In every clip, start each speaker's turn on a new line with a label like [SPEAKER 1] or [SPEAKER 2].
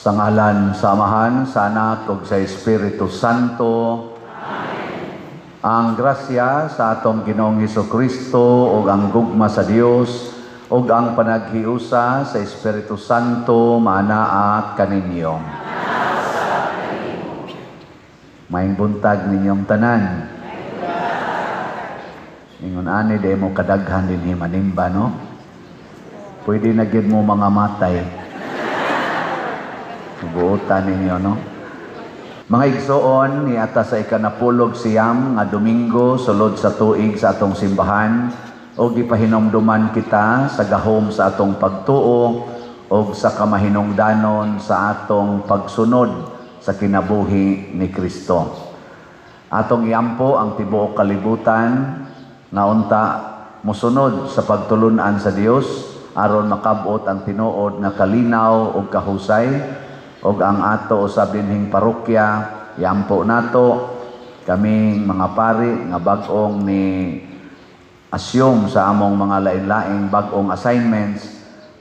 [SPEAKER 1] Sa ngalan sa Amahan, sa Anak, ug sa Espiritu Santo. Amen. Ang grasya sa atong Ginoong Hesukristo ug ang gugma sa Dios ug ang panaghiusa sa Espiritu Santo maanaa kaninyo. Maayong buntag ninyong tanan. Ingon ani di mo kadaghan dinhi manimba, no? Pwede na gyud mo mga matay. Buutan ninyo, no? Mga igsoon, ni ata sa ikanapulog siyam nga Domingo, sulod sa tuig sa atong simbahan, o gipahinomduman kita sa gahom sa atong pagtuo o sa kamahinungdanon sa atong pagsunod sa kinabuhi ni Kristo. Atong iampo ang tibuok kalibutan na unta mosunod sa pagtulunan sa Dios aron makabot ang tinuod na kalinaw ug kahusay. Og ang ato usab dinhing parokya, iampo nato kaming mga pari nga bag-ong ni assume sa among mga lain-laing bag-ong assignments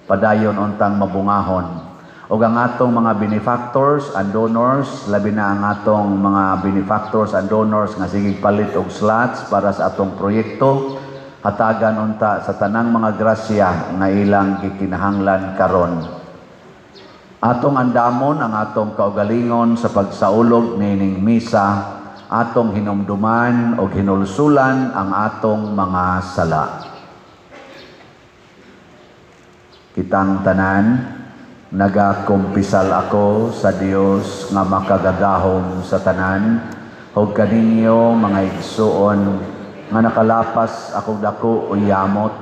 [SPEAKER 1] padayon untang mabungahon. Og ang atong mga benefactors and donors, labi na ang atong mga benefactors and donors nga sige palit og slots para sa atong proyekto, hatagan unta sa tanang mga grasya nga ilang gikinahanglan karon. Atong andamon ang atong kaugalingon sa pagsaulog nining misa, atong hinumduman o hinulsulan ang atong mga sala. Kitang tanan, nagakumpisal ako sa Dios nga makagagahom sa tanan, ug kaninyo mga igsuon nga nakalapas ako dako uyamot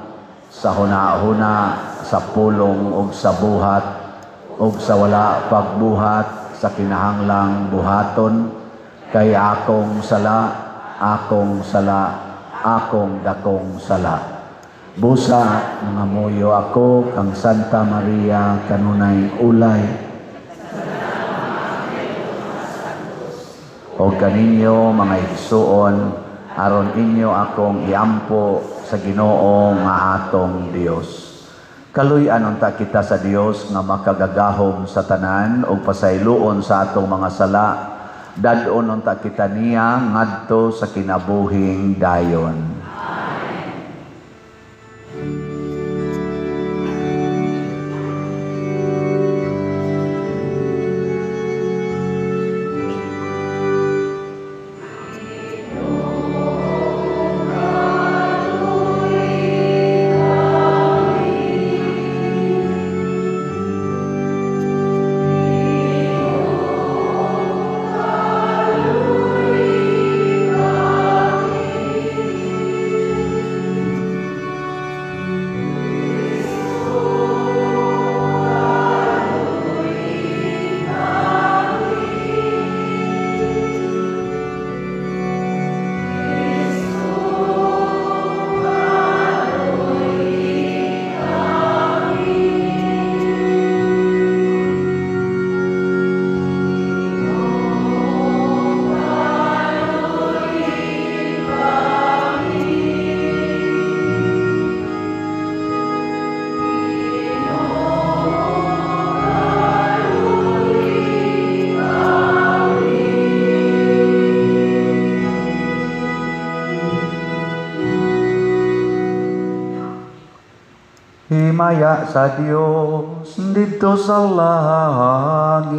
[SPEAKER 1] sa huna-huna, sa pulong ug sa buhat, ug sa wala pagbuhat sa kinahanglang buhaton, kay akong sala, akong dakong sala. Busa mga muyo ako kang Santa Maria kanunay ulay. O kaninyo mga igsuon, aron inyo akong iampo sa Ginoo nga atong Dios. Kaluy-an unta kita sa Dios nga makagagahom sa tanan o pasayloon sa atong mga sala. Dadon unta kita niya ngadto sa kinabuhing dayon. Himaya sa Dios dito sa langit.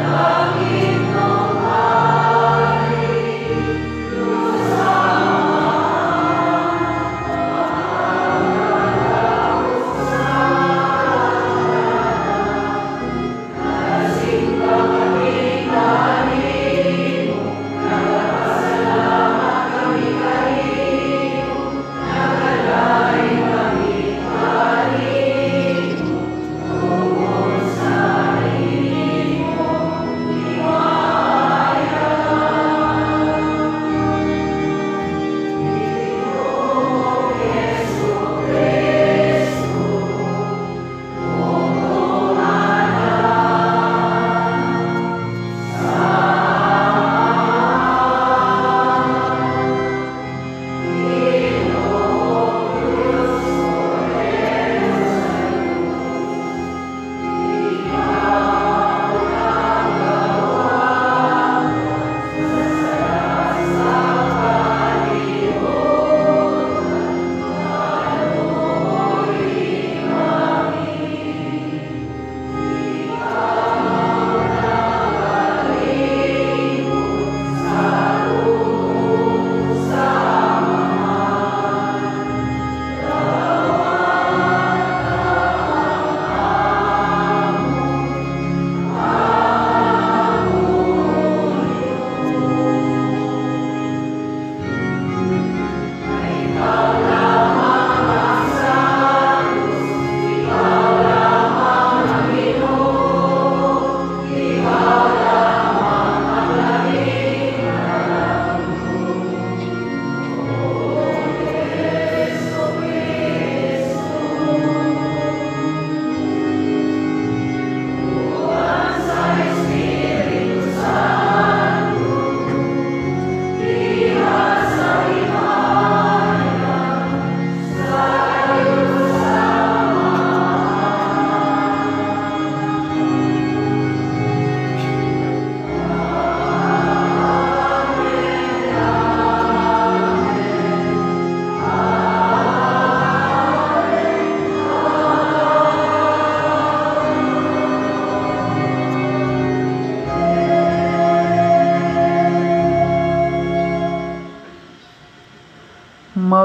[SPEAKER 2] Langit ng hari,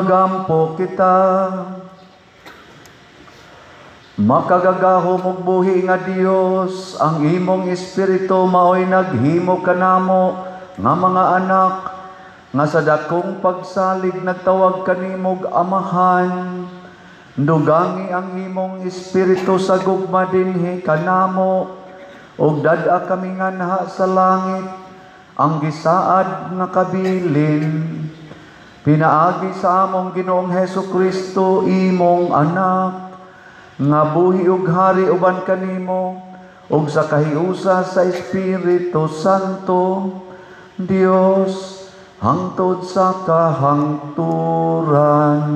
[SPEAKER 1] magampo kita. Makagagahom ug buhi nga Dios, ang imong espiritu maoy naghimo kanamo nga mga anak, nga sa dakong pagsalig nagtawag kanimog amahan. Dugangi ang imong espiritu sa gugma dinhi kanamo, ug dad-a kami nga naha sa langit, ang gisaad nga kabilin. Pinaagi sa among Ginoong Hesukristo, imong anak, nga buhi ug hari uban kanimo, ug sa kahiusa sa Espiritu Santo, Dios, hangtod sa kahangturan.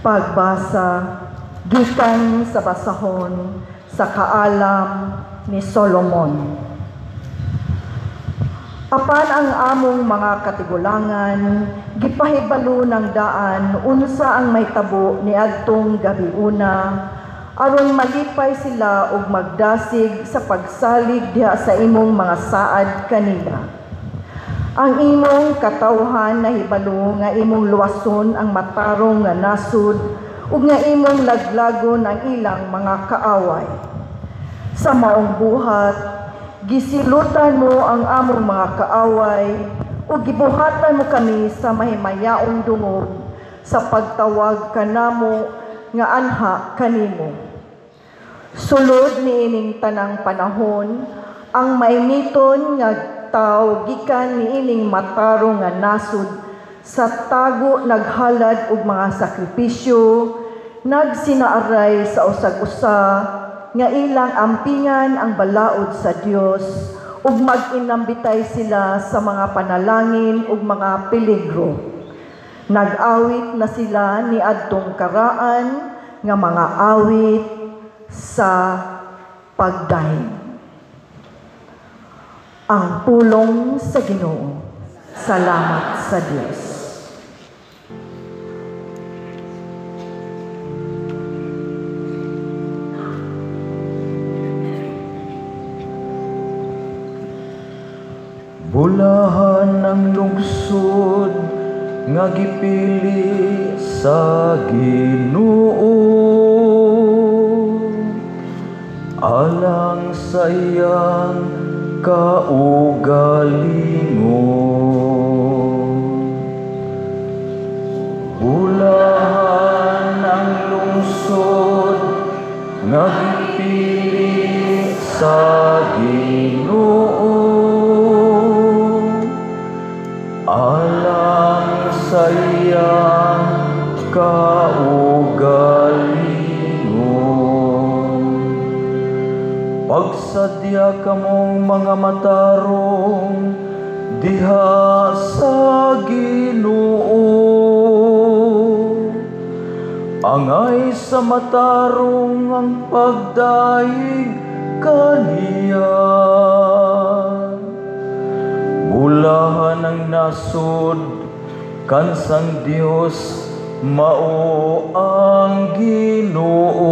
[SPEAKER 2] Pagbasa gikan sa basahon sa kaalam ni Solomon. Apan ang among mga katigulangan gipahibalo ng daan unsa ang may tabo ni adtong gabiuna, aron malipay sila ug magdasig sa pagsalig diha sa imong mga saad kanila. Ang imong katawhan nahibalo nga imong luwason ang matarong nga nasud ug nga imong laglagon ang ilang mga kaaway. Sa maong buhat, gisilutan mo ang among mga kaaway ug gibuhatan mo kami sa mahimayaong dungog sa pagtawag kanamo nga anha kanimo. Sulod niining tanang panahon, ang mainiton nga tao gikan niining matarong nga nasud sa tago naghalad og mga sakripisyo, nagsinaaray sa usag-usa nga ilang ampingan ang balaod sa Dios ug mag-inambitay sila sa mga panalangin ug mga peligro. Nag-awit na sila ni adtong karaan nga mga awit sa pagdahin. Ang pulong sa Ginoo. Salamat sa Diyos.
[SPEAKER 1] Bulahan ng lungsod nga gipili sa Ginoo, alang sa iyang kaugalingon. Bulahan ng lungsod nga gipili sa Ginoo, alang sa iyang kaugalingon. Pagsadya kamong mga matarong diha sa Ginoo, angay sa matarong ang pagdaig kaniya. Bulahan ng nasod kansang Dios mao ang Ginoo,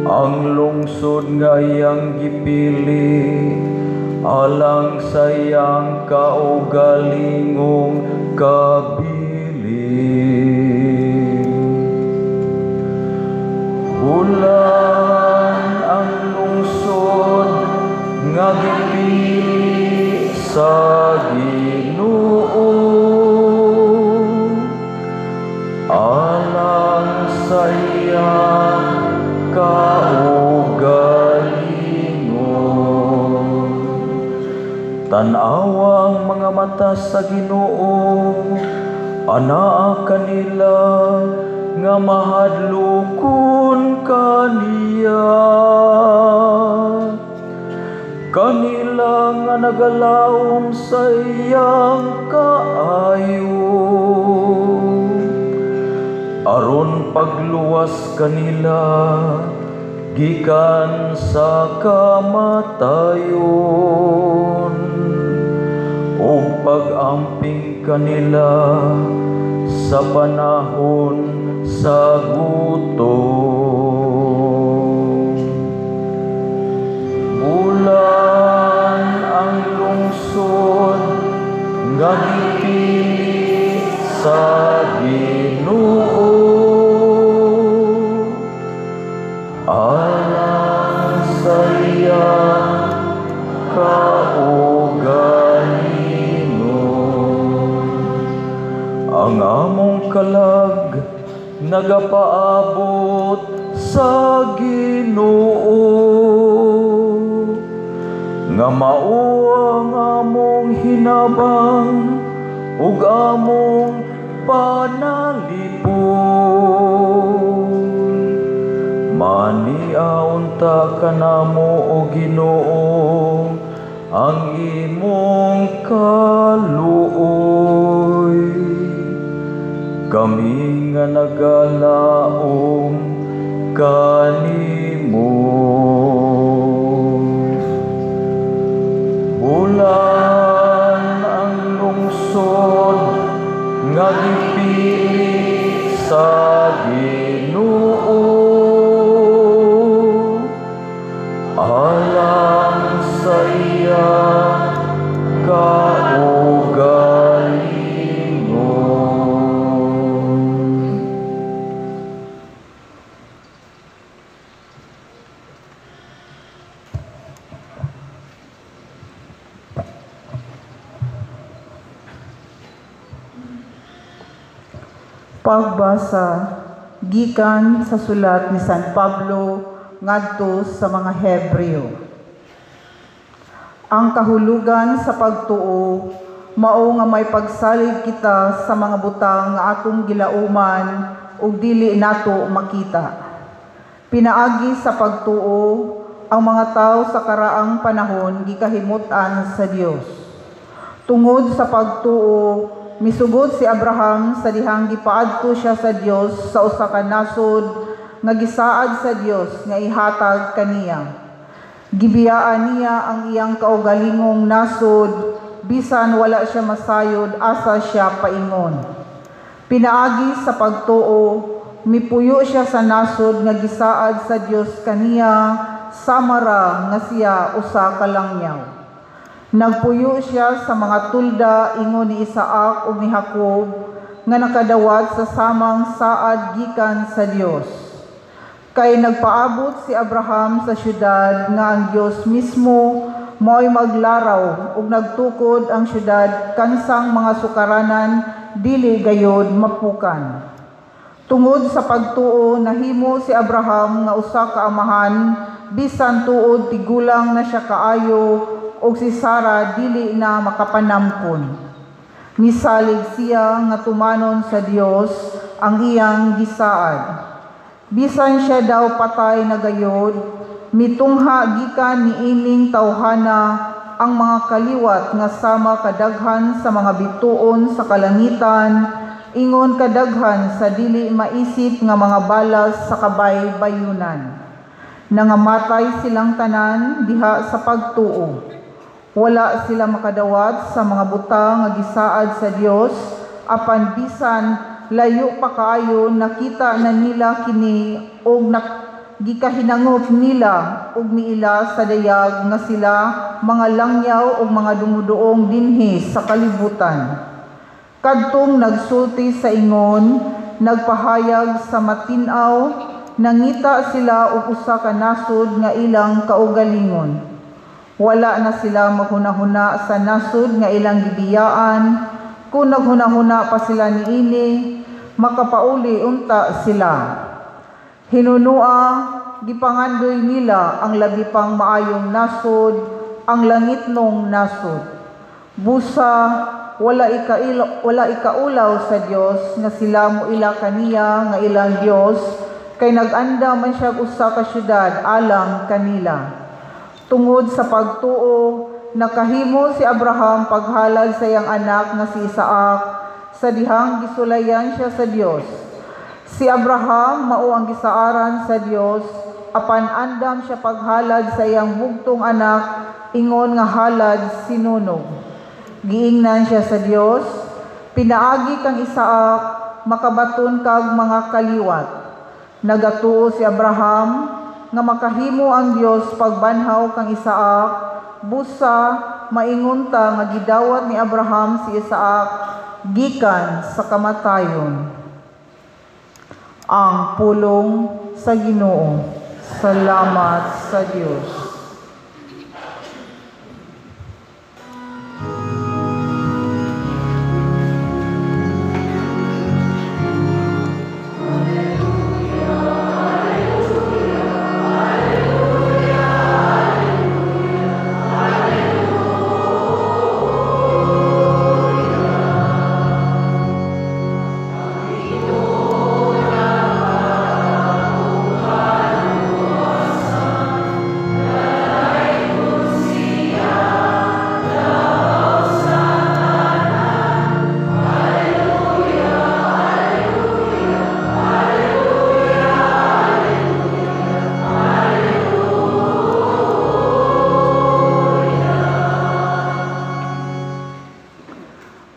[SPEAKER 1] ang lungsod nga iyang gipili alang sa iyang kaugalingong kabilin. Bulan ang lungsod nga gipili sa Ginoo, alang sa iyang kaugalingon. Tan-awang mga mata sa Ginoo, anaa kanila nga mahadlokon kaniya. Kanila nga nagalawom sa iyang kaayo, aron pagluwas kanila
[SPEAKER 3] gikan sa kamatayon, ug pag-amping kanila sa panahon sa gutom. Bulan ang lungsod nga gipili sa Ginoo, alang sa iyang kaugalingon. Ang among kalag nagapaabot sa Ginoo, nga mao ang among hinabang ug among panalipon. Maniaon ta kanamo o Ginoo ang imong kaluoy, kami nga nagalaom kanimo. Bulan ang lungsod nga gipili sa Ginoo, alang sa iyang kaugalingon.
[SPEAKER 2] Pagbasa gikan sa sulat ni San Pablo ngadto sa mga Hebreo. Ang kahulugan sa pagtuo mao nga may pagsalig kita sa mga butang nga atong gilauman ug dili nato makita. Pinaagi sa pagtuo ang mga tawo sa karaang panahon gikahimutan sa Dios. Tungod sa pagtuo misugod si Abraham sa dihang gipaadto siya sa Dios sa usa ka nasod nga gisaad sa Dios nga ihatag kaniya. Gibiyaan niya ang iyang kaugalingong nasod bisan wala siya masayod asa siya paingon. Pinaagi sa pagtuo mipuyo siya sa nasod nga gisaad sa Dios kaniya samara nga siya usa ka langyaw. Nagpuyo siya sa mga tulda ingon ni Isaac ug ni Jacob nga nakadawat sa samang saad gikan sa Dios. Kay nagpaabot si Abraham sa syudad nga ang Dios mismo mao'y maglaraw ug nagtukod ang syudad kansang mga sukaranan dili gayod mapukan. Tungod sa pagtuo nahimo si Abraham nga usa ka amahan bisan tuod tigulang na siya kaayo ug si Sara dili na makapanamkon. Misalig siya nga tumanon sa Dios ang iyang gisaad. Bisan siya daw patay na gayod, mitungha gikan niining tawhana ang mga kaliwat nga sama kadaghan sa mga bituon sa kalangitan, ingon kadaghan sa dili maisip nga mga balas sa kabay-bayunan. Nangamatay silang tanan diha sa pagtuo. Wala sila makadawat sa mga butang nga gisaad sa Dios, apan bisan layo pa kaayo nakita na nila kini og gikahinangop nila og miila sa dayag nga sila mga langyaw og mga dumuduong dinhi sa kalibutan. Kadtong nagsulti sa ingon, nagpahayag sa matinaw, nangita sila og usa ka nasod nga ilang kaugalingon. Wala na sila maghunahuna sa nasod nga ilang gibiyaan, kung naghunahuna pa sila niini, makapauli unta sila. Hinunua, gipangandoy nila ang labi pang maayong nasod, ang langitnong nasod. Busa, wala ikaulaw sa Dios nga sila moila kaniya nga ilang Dios, kay nag-anda man siya usa ka syudad alang kanila. Tungod sa pagtuo, nakahimo si Abraham paghalad sa iyang anak nga si Isaac, sa dihang gisulayan siya sa Dios. Si Abraham mao ang gisaaran sa Dios, apan andam siya paghalad sa iyang bugtong anak, ingon nga halad sinunog. Giingnan siya sa Dios, pinaagi kang Isaak, makabaton kag mga kaliwat. Nagatuo si Abraham, nga makahimo ang Dios pagbanhaw kang Isaak, busa maingunta nga gidawat ni Abraham si Isaak gikan sa kamatayon. Ang pulong sa Ginoo. Salamat sa Dios.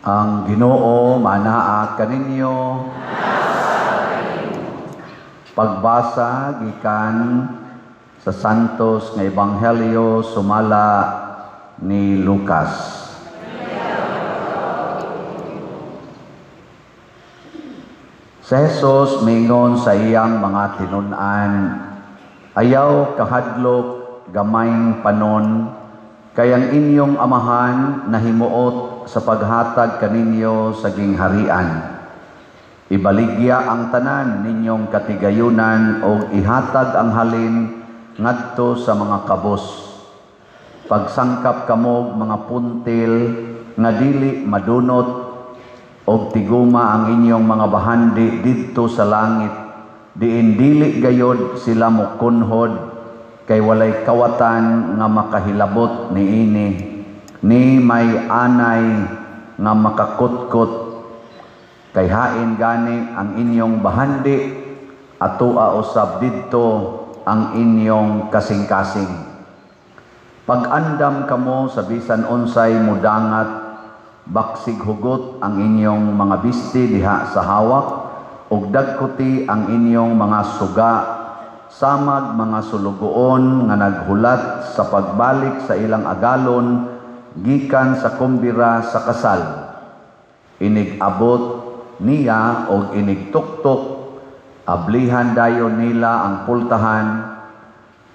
[SPEAKER 1] Ang Ginoo manaa kaninyo. Pagbasa gikan sa Santos nga Ebanghelyo sumala ni Lucas. Si Jesus mingon sa iyang mga tinun-an, ayaw kahadlok gamayng panon, kayang inyong amahan na himuot sa paghatag kaninyo sa gingharian. Ibaligya ang tanan ninyong katigayunan o ihatag ang halin ngadto sa mga kabos. Pagsangkap kamog mga puntil nga dili madunot og tiguma ang inyong mga bahandi didto sa langit, diin dili gayod sila mokunhod, kay walay kawatan nga makahilabot niini, ni may anay nga makakutkot, kay hain gani ang inyong bahandi, atua usab didto ang inyong kasing-kasing. Pag-andam kamo sa bisan unsay mudangat, baksig hugot ang inyong mga bisti diha sa hawak, ug dagkuti ang inyong mga suga, samag mga sulugoon nga naghulat sa pagbalik sa ilang agalon, gikan sa kumbira sa kasal. Inig-abot niya o inig-tuktok, ablihan dayon nila ang pultahan,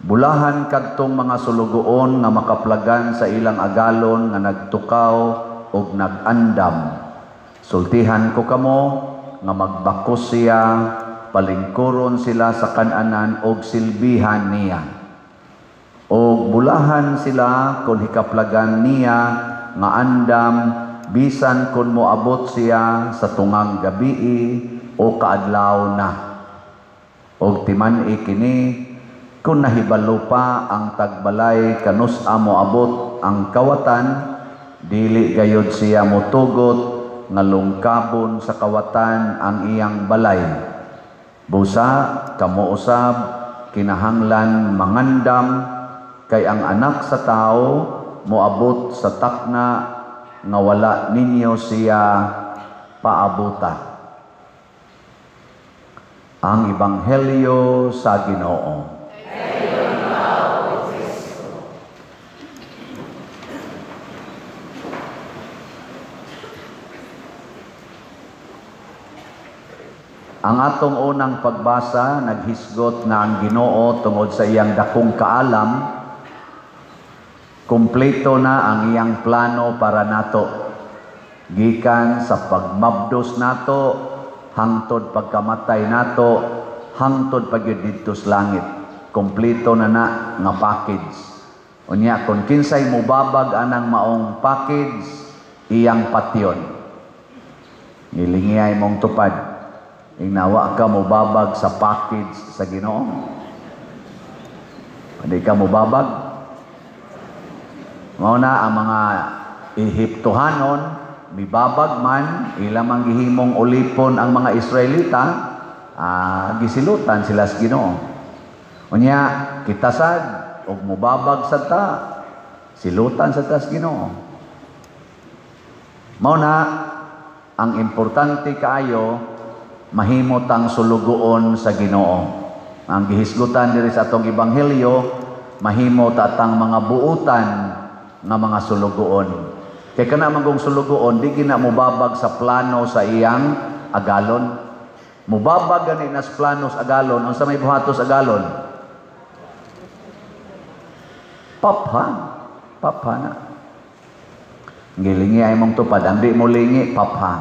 [SPEAKER 1] bulahan kadtong mga sulugoon nga makaplagan sa ilang agalon nga nagtukaw o nag-andam. Sultihan ko kamo nga magbakos siya, palingkuron sila sa kananan o silbihan niya. O bulahan sila kung hikaplagan niya nga andam, bisan kung moabot siya sa tungang gabi o kaadlaw na. O timan ikini, kung nahibalo pa ang tagbalay kanus moabot ang kawatan, dili gayod siya motugot nga lungkabon sa kawatan ang iyang balay. Busa, kamo usab, kinahanglan mangandam, kay ang anak sa tao moabot sa takna nga wala ninyo siya paabuta. Ang Ebanghelyo sa Ginoo. Ang atong unang pagbasa naghisgot na ang Ginoo tungod sa iyang dakong kaalam, kumpleto na ang iyang plano para nato. Gikan sa pagmabdos nato, hangtod pagkamatay nato, hangtod pagyud didto sa langit. Kumpleto na nga package. Unya kung kinsay mubabag anang maong package, iyang patyon. Nilingiyay mong tupad. Ingnawa ka mubabag sa package sa Ginoo. Hindi ka mubabag. Mao na ang mga Ehiptohanon, mibabag man, ilang gihimong ulipon ang mga Israelita, gisilutan sila sa Ginoo. Unya, kita sad, o mubabag sa ta, silutan sa tas Ginoo. Mao na, ang importante kaayo, mahimot ang sulugoon sa Ginoo. Ang gihisgutan diri sa atong ebanghelyo, mahimot atang mga buutan nga mga sulugoon. Kay kana magong sulugoon, di gina mubabag sa plano sa iyang agalon. Mubabag gani nas plano sa agalon, unsa may buhatos agalon? Papha na. Gilingi ay mong tupad, ang di mo lingi, papha.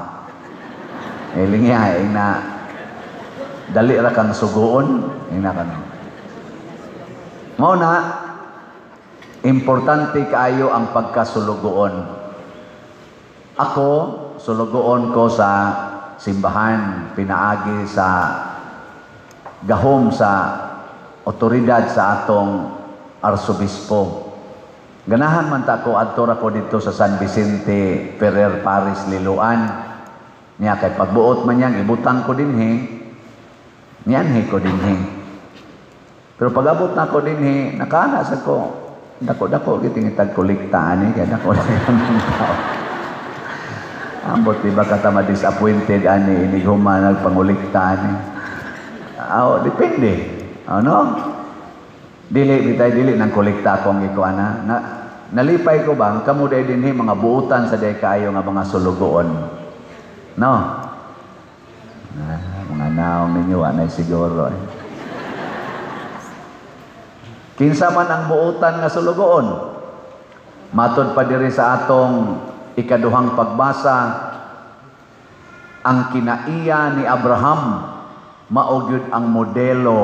[SPEAKER 1] Gilingi ay na dali ra kang sugoon, ina kan. Mao na importante kaayo ang pagkasulugoon. Ako sulugoon ko sa simbahan, pinaagi sa gahom sa otoridad sa atong arsobispo. Ganahan man ta ko adto ra ko dito sa San Vicente Ferrer Paris Liloan. Niya kay pagbuot man yang ibutang ko dinhi. Niyanhi ko dinhi. Pero pag-abot na ko dinhi, nakana sa ko. Dako-dako giting itag kolekta ani kay dako lang ang tao. Ambot diba kata ma-disappointed ani inighuman nagpangolekta ani. Depende. Ano? Dili nang kolekta akong ikuana. Nalipay ko bang kamo day dinhi mga buutan sa day kayo nga mga sulugoon. No? Mga naong ninyo anay siguro. Kinsa man ang buutan nga sulugoon. Matod pa diri sa atong ikaduhang pagbasa, ang kinaiya ni Abraham mao gyud ang modelo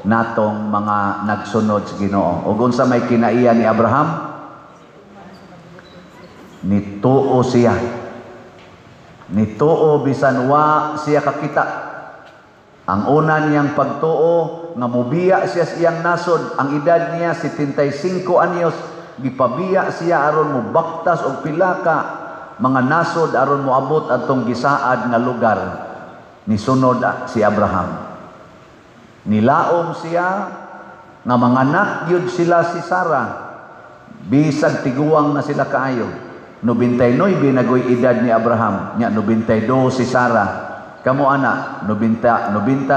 [SPEAKER 1] natong mga nagsunod sa Ginoo. Ug unsa may kinaiya ni Abraham? Nituo siya. Nituo bisan wa siya kakita. Ang una niyang pagtuo nga mubiya siya sa iyang nasod, ang edad niya 75 anyos, gipabiya siya aron mubaktas og pila ka mga nasod aron moabot atong gisaad nga lugar. Nisunod si Abraham. Nilaom siya nga manganak yun sila si Sarah. Bisag tiguang na sila kaayo. 99 binagoy edad ni Abraham. Nya 92 si Sarah. Kamu anak, 90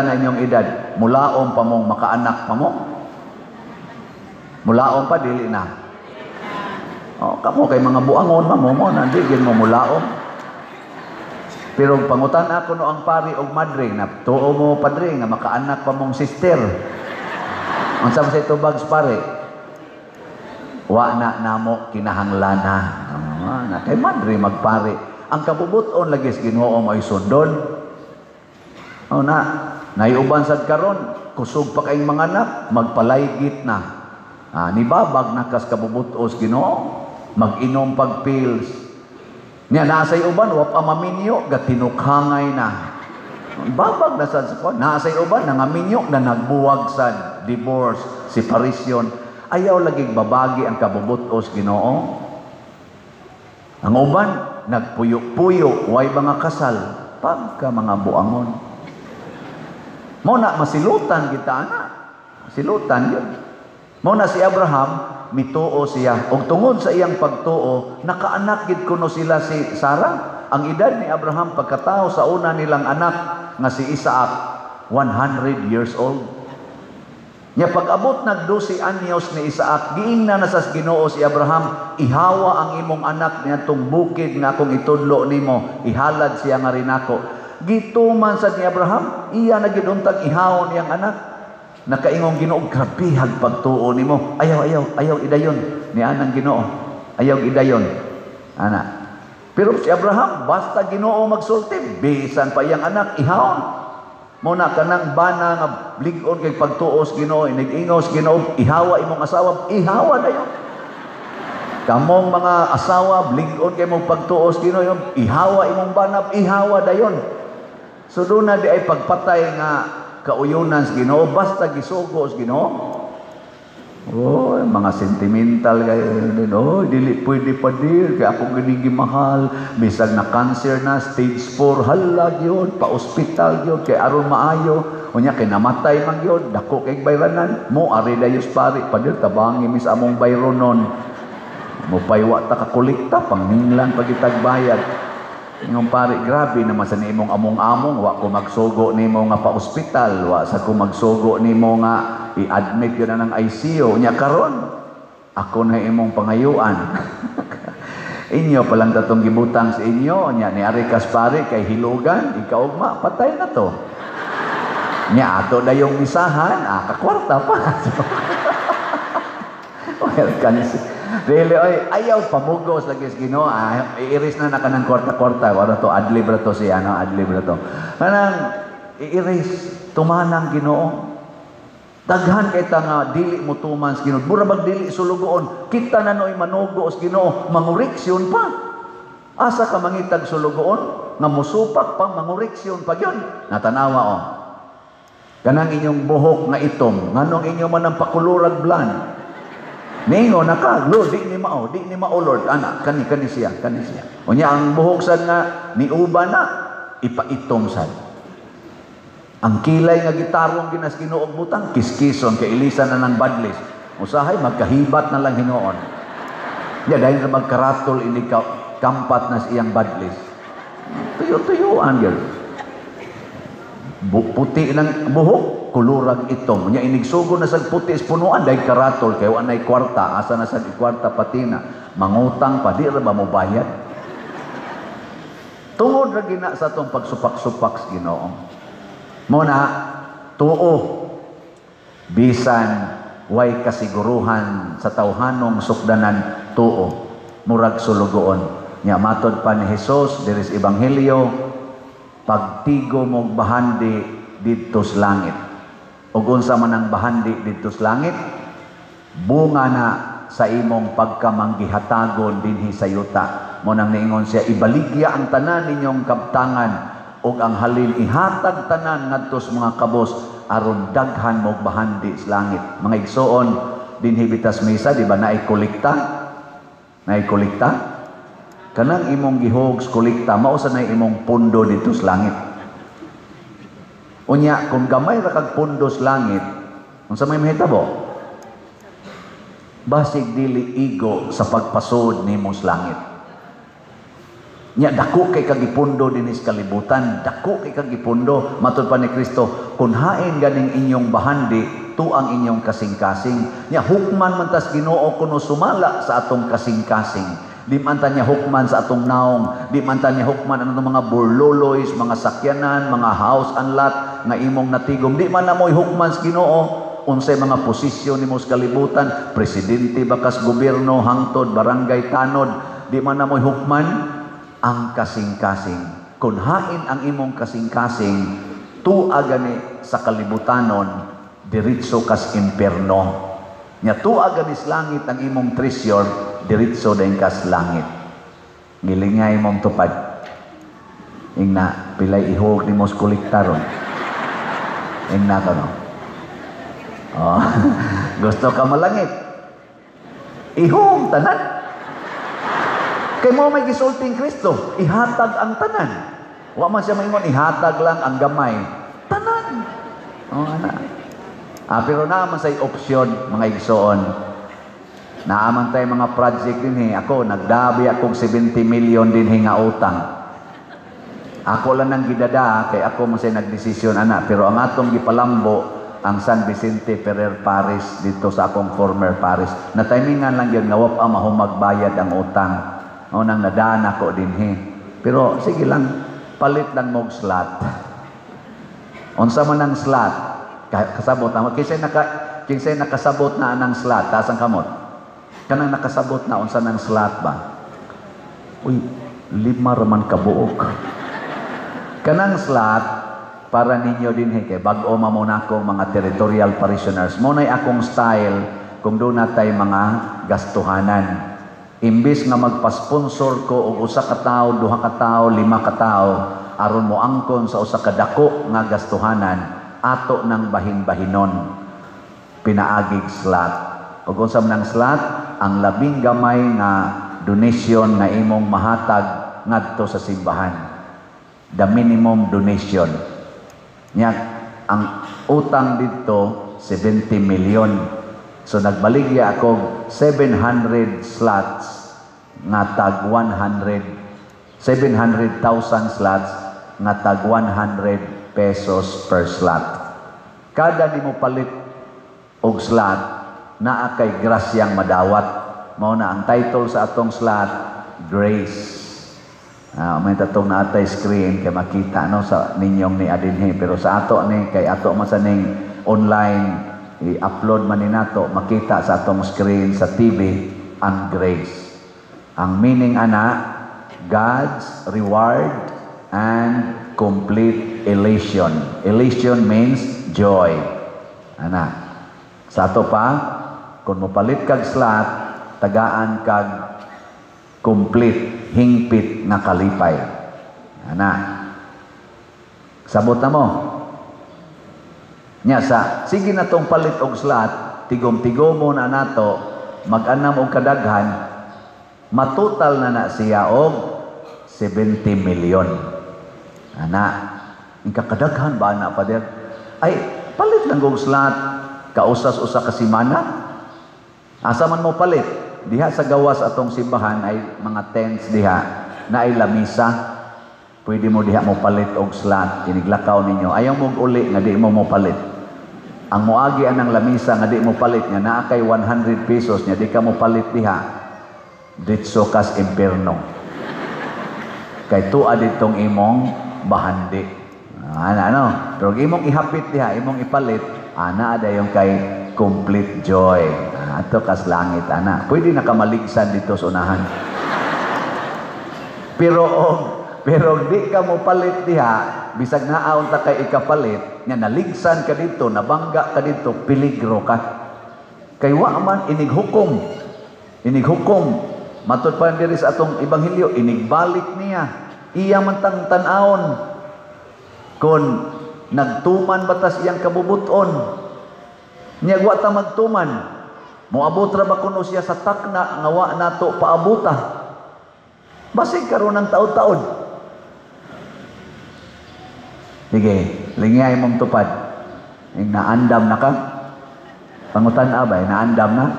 [SPEAKER 1] na inyong edad. Mulaom pa mong makaanak pa mo. Mulaom pa dili na. Kamu kay mga buangon mo nandigin mo mulaom. Pero pangutan ako no ang pari og madre na tuo mo padre nga makaanak pa mong sister. Unsa man sa tubags pare? Wa na namo kinahanglana. Na kay madre magpare. Ang kabubuton lagi sa Ginoo mo ay sundon. Naiuban sad karon kusog pa kayong mga anak magpalaygit na. Nibabag na kas kabubutos Ginoo. Mag-inom pag pills. Niya nasay uban wa pa maminyo gatinukhangay na. Babag na sad sa nasay uban nangaminyo na nagbuwag sad, divorce, separation. Ayaw laging babagi ang kabubutos Ginoo. Ang uban nagpuyo-puyo way mga kasal pagka mga buangon. Mao na masilutan kita ana. Silutan yun. Mao na si Abraham mituo siya. Og tungod sa iyang pagtuo, nakaanak gid kuno sila si Sarah. Ang edad ni Abraham pagkatao sa una nilang anak nga si Isaac, 100 years old. Nya pag-abot nag 12 anyos ni Isaac, giingna na sa Ginoo si Abraham, ihawa ang imong anak niadtong bukid nga akong itudlo nimo, ihalad siya nga rin ako. Gituman sa ni Abraham, iya na giduntag ihaw niyang anak. Nakaingong Ginoo, grabihag pagtuo nimo. Ayaw idayon ni anang Ginoo. Ayaw idayon. Ana. Pero si Abraham basta Ginoo magsulti, bisan pa iyang anak ihawon. Mao na kanang bana nga blig-on kay pagtuo sa Ginoo, inig-ingaw sa Ginoo, ihawa imong asawa, ihawa dayon. Kamong mga asawa blig-on kay mong pagtuo sa Ginoo, ihawa imong banab, ihawa dayon. So doon na di ay pagpatay nga kauyunan sa Ginoo basta gisugo sa Ginoo. Oh, mga sentimental kayo din. Oh, dili pwede pa dir kay ako gini gimahal. Bisag na cancer na stage 4 hala gyud, pa-ospital gyud kay aron maayo. Unya kay namatay man gyud, dako kay bayranan. Mo ari dayos pari pa dir tabangi mis among bayronon. Mo paywa ta ka kolekta panginglan pagitag bayad. Ngong pari grabe naman sa nimong among-among wa ko magsugo nimo nga pa-ospital, wa sa ko magsugo nimo nga i-admit yun na ng ICU. Nya karon ako na imong pangayuan. Inyo palang tatong gibutang sa inyo. Nya ni Ari Kaspari kay hilugan. Ikaw ma, patay na to. Nya ato na yung misahan. Kakwarta pa. Welcome. Really, oy, ayaw pamugos lagi sa Ginoo. Iiris na naka ng kwarta-kwarta. Wala to, adlib na to siya. No? Adlib na to. Kanang iiris, tumanang Ginoo. Daghan kay ta nga dili mo tuman sa Ginoo. Burabag dili sulugoon. Kita na noy manugo sa Ginoo, manguriksyon pa. Asa ka mangitag sulugoon nga musupak pa manguriksyon pa gyud. Natanawa o. Kanang inyong buhok nga itom, nganong inyo man ang pakulurag blan. Ningo naka, Lord, di ni mao Lord. Ana, kani siya. Unya ang buhok sad nga ni uba na ipaitom sad. Ang kilay nga gitarong ginas Ginoo butang kiskison kay ilisan na ng badlis. Usahay magkahibat na lang Hinoon. Ya dahil na magkaratol ini kampat na siyang badlis. Tuyo-tuyuan gyud. Puti ng buhok, kulurag itom. Nya inigsugo na sa puti is punuan dahil karatol kay anay kwarta, asa na sa kwarta pati na mangutang pa di ra ba mo bayad. Tungod ra gina sa atong pagsupak-supak sa Ginoo. Muna, tuo, bisan, way kasiguruhan sa tawhanong sukdanan, tuo, murag sulugoon. Nya matod pa ni Jesus, there is Ebanghelyo, pagtigo mo bahandi dito sa langit. O unsa man ang bahandi dito sa langit, bunga na sa imong pagkamanggihatagon dinhi sa yuta. Mo nang niingon siya, ibaligya ang tanan ninyong kabtangan ug ang halin ihatag tanan ngadto sa mga kabos aron daghan mo bahandi sa langit. Mga igsoon dinhi bitas mesa, di ba naay kolekta? Naay kolekta? Kanang imong gihogs kolekta mao sa nay imong pundo dito sa langit. Unya kung gamay ra kag pundo sa langit, unsa may mahitabo? Basig dili igo sa pagpasod nimo sa langit. Nya dako kay kagipundo dinis kalibutan, dako kay kagipundo matud pa ni Kristo, kun hain ganing inyong bahandi tu ang inyong kasing-kasing. Nya hukman man tas Ginoo kuno sumala sa atong kasing-kasing. Di man ta niya hukman sa atong naong, di man ta niya hukman ano mga burloloys, mga sakyanan, mga house and lot nga imong natigom. Di man na mo'y hukman sa Ginoo unsay mga posisyon nimo sa kalibutan, presidente bakas gobyerno hangtod barangay tanod, di man na mo'y hukman ang kasing-kasing. Kun hain ang imong kasing-kasing, tuwa gani sa kalibutanon, diritso kas impierno. Nya tuwa gani sa langit ang imong treasure, diritso din kas langit. Gilingay mong tupad. Ingna, pilay ihog ni mos kolektaron. Ingna to no. Oh, gusto ka malangit. Ihog tanan. Kay mo may gisulting Kristo, ihatag ang tanan. Wa man siya maingon ihatag lang ang gamay. Tanan. Oh, ana. Pero naman say opsyon mga igsoon. Naaman tayo mga project din ako, nagdabi akong 70 million din nga utang. Ako lang nang gidada, kay ako mo say nagdesisyon ana. Pero ang atong gipalambo, ang San Vicente Ferrer Parish dito sa akong former parish. Na timingan lang yun, nga wapa mahumagbayad ang utang. O nang nadaan ako din Pero sige lang, palit lang mong slot. Unsa man ang slot, kasabot na. Kinsay nakasabot na anang slot, taas ang kamot. Kanang nakasabot na unsa nang slot ba? Uy, 5 raman kabuok. Kanang slot para ninyo din kay bag-o mamuna akong mga territorial parishioners. Munay akong style kung doon natay mga gastuhanan. Imbis nga magpa-sponsor ko og usa ka tawo, 2 ka tawo, 5 ka tawo aron mo angkon sa usa ka dako nga gastuhanan, ato ng bahin-bahinon. Pinaagig slot. Ug unsa man ang slot, ang labing gamay nga donation nga imong mahatag ngadto sa simbahan. The minimum donation. Nya ang utang dito 70 million. So nagbaligya ako 700 slots nga tag 700,000 slots nga tag 100 pesos per slot. Kada nimo palit og slot naa kay grasyang madawat. Mao na ang title sa atong slot, Grace. May tatong naatay screen kay makita no sa ninyong ni adinhi, pero sa ato ni kay ato man sa ning online i-upload man ni nato, makita sa atong screen sa TV ang grace. Ang meaning ana, God's reward and complete elation. Elation means joy. Ana. Sa ato pa, kung mopalit kag slot, tagaan kag complete, hingpit na kalipay. Ana. Sabot na mo. Nya sa sige na tong palit og slot, tigom-tigom mo na nato, mag-anam og kadaghan, matotal na siya og 70 million. Ana, ang kakadaghan ba na pa der? Ay, palit lang og slot, kausas-usa ka semana. Asa man mo palit? Diha sa gawas atong simbahan ay mga tents diha na ay lamisa. Pwede mo diha mo palit og slot, iniglakaw ninyo. Ayaw mo uli nga di mo palit. Ang moagi anang lamisa nga di mo palit nga naa kay 100 pesos nya di ka mo palit diha. Ditso kas impierno. Kay tuwa ditong imong bahandi. Ano? Pero imong ihapit diha, imong ipalit, ana ada yung kay complete joy. Ato kas langit ana. Pwede na ka maligsan dito sa unahan. Pero di ka mo palit diha, bisag naaon ta kay ikapalit, nga naligsan ka dito, nabangga ka dito, peligro ka. Kay wa man inighukom. Matud pa diri sa atong ebanghelyo, inigbalik niya. Iya man tang tan-aon. Kon nagtuman batas iyang kabubuton. Nya wa ta magtuman. Moabot ra ba kuno siya sa takna nga wa nato paabuta. Basig karon ng taud-taud. Sige, lingay mong tupad. Naandam na ka? Pangutan abay, naandam na?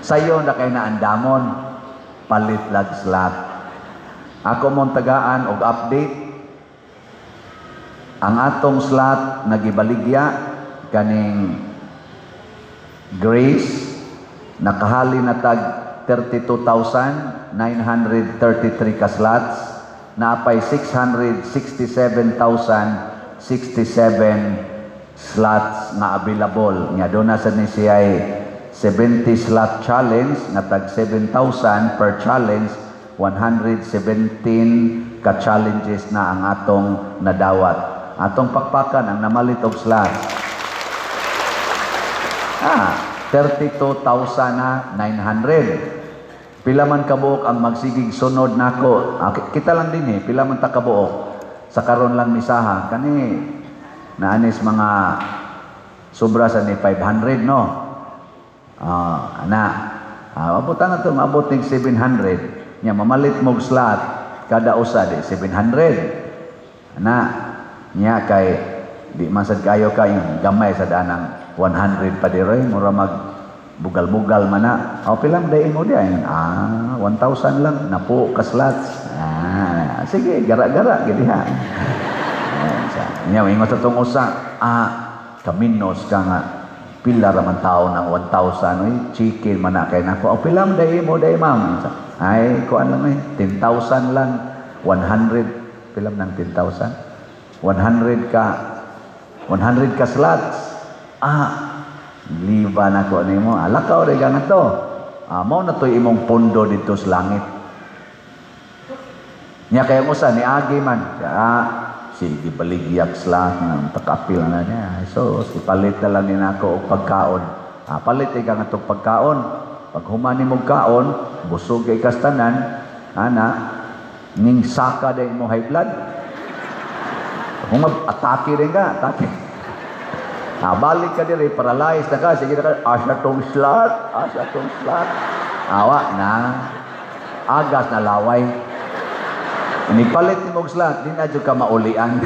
[SPEAKER 1] Sayo na kay naandamon, palit lag slot. Ako mong tagaan og update. Ang atong slot nagibaligya kaning Grace nakahali na tag 32,933 ka slots, naapay 667,067 slots na available. Nya doon na sa ni siya 70 slot challenge na tag 7,000 per challenge, 117 ka challenges na ang atong nadawat. Atong pakpakan ang namalit og slots. 32,900. Pila man kabuok ang magsigig sunod nako. Kita lang din pila man ta kabuok. Sa karon lang misaha kani naanis mga sobra sa ni 500 no. Abutan na ito, maabot ng 700. Nya mamalit mong slot kada usa di 700. Nya kay di masad kayo kayong gamay sa danang 100 pa diroy, mura mag bugal-bugal man na. Pilang day mo di ayon. 1,000 lang napo ka slots. Sige, gara-gara gid ha. Nya ingon sa tong usa, kaminos ka nga pila ra man tawo ng 1,000 oy chicken man na kay nako. Pilang day mo day ma'am. Ay kuan lang 10,000 lang. 100 pilang ng 10,000. 100 ka slots. Liba na ko nimo. Lakaw rin ka na to. Mao na to imong pondo dito sa langit. Nya kaya mo sa ni Agi man. Sige baligyak slot ng takapil na niya. So, ipalit na lang din ako og pagkaon. Palit ka nga itong pagkaon. Pag humani mong kaon, busog kay kastanan, ning saka din mo high blood. Kung atake rin ka, atake. Balik ka diri, paralyzed na ka, sige na ka, asa tong slot. Awa na, agas na laway. Inipalit ni mong slot, di na dyan ka maulian.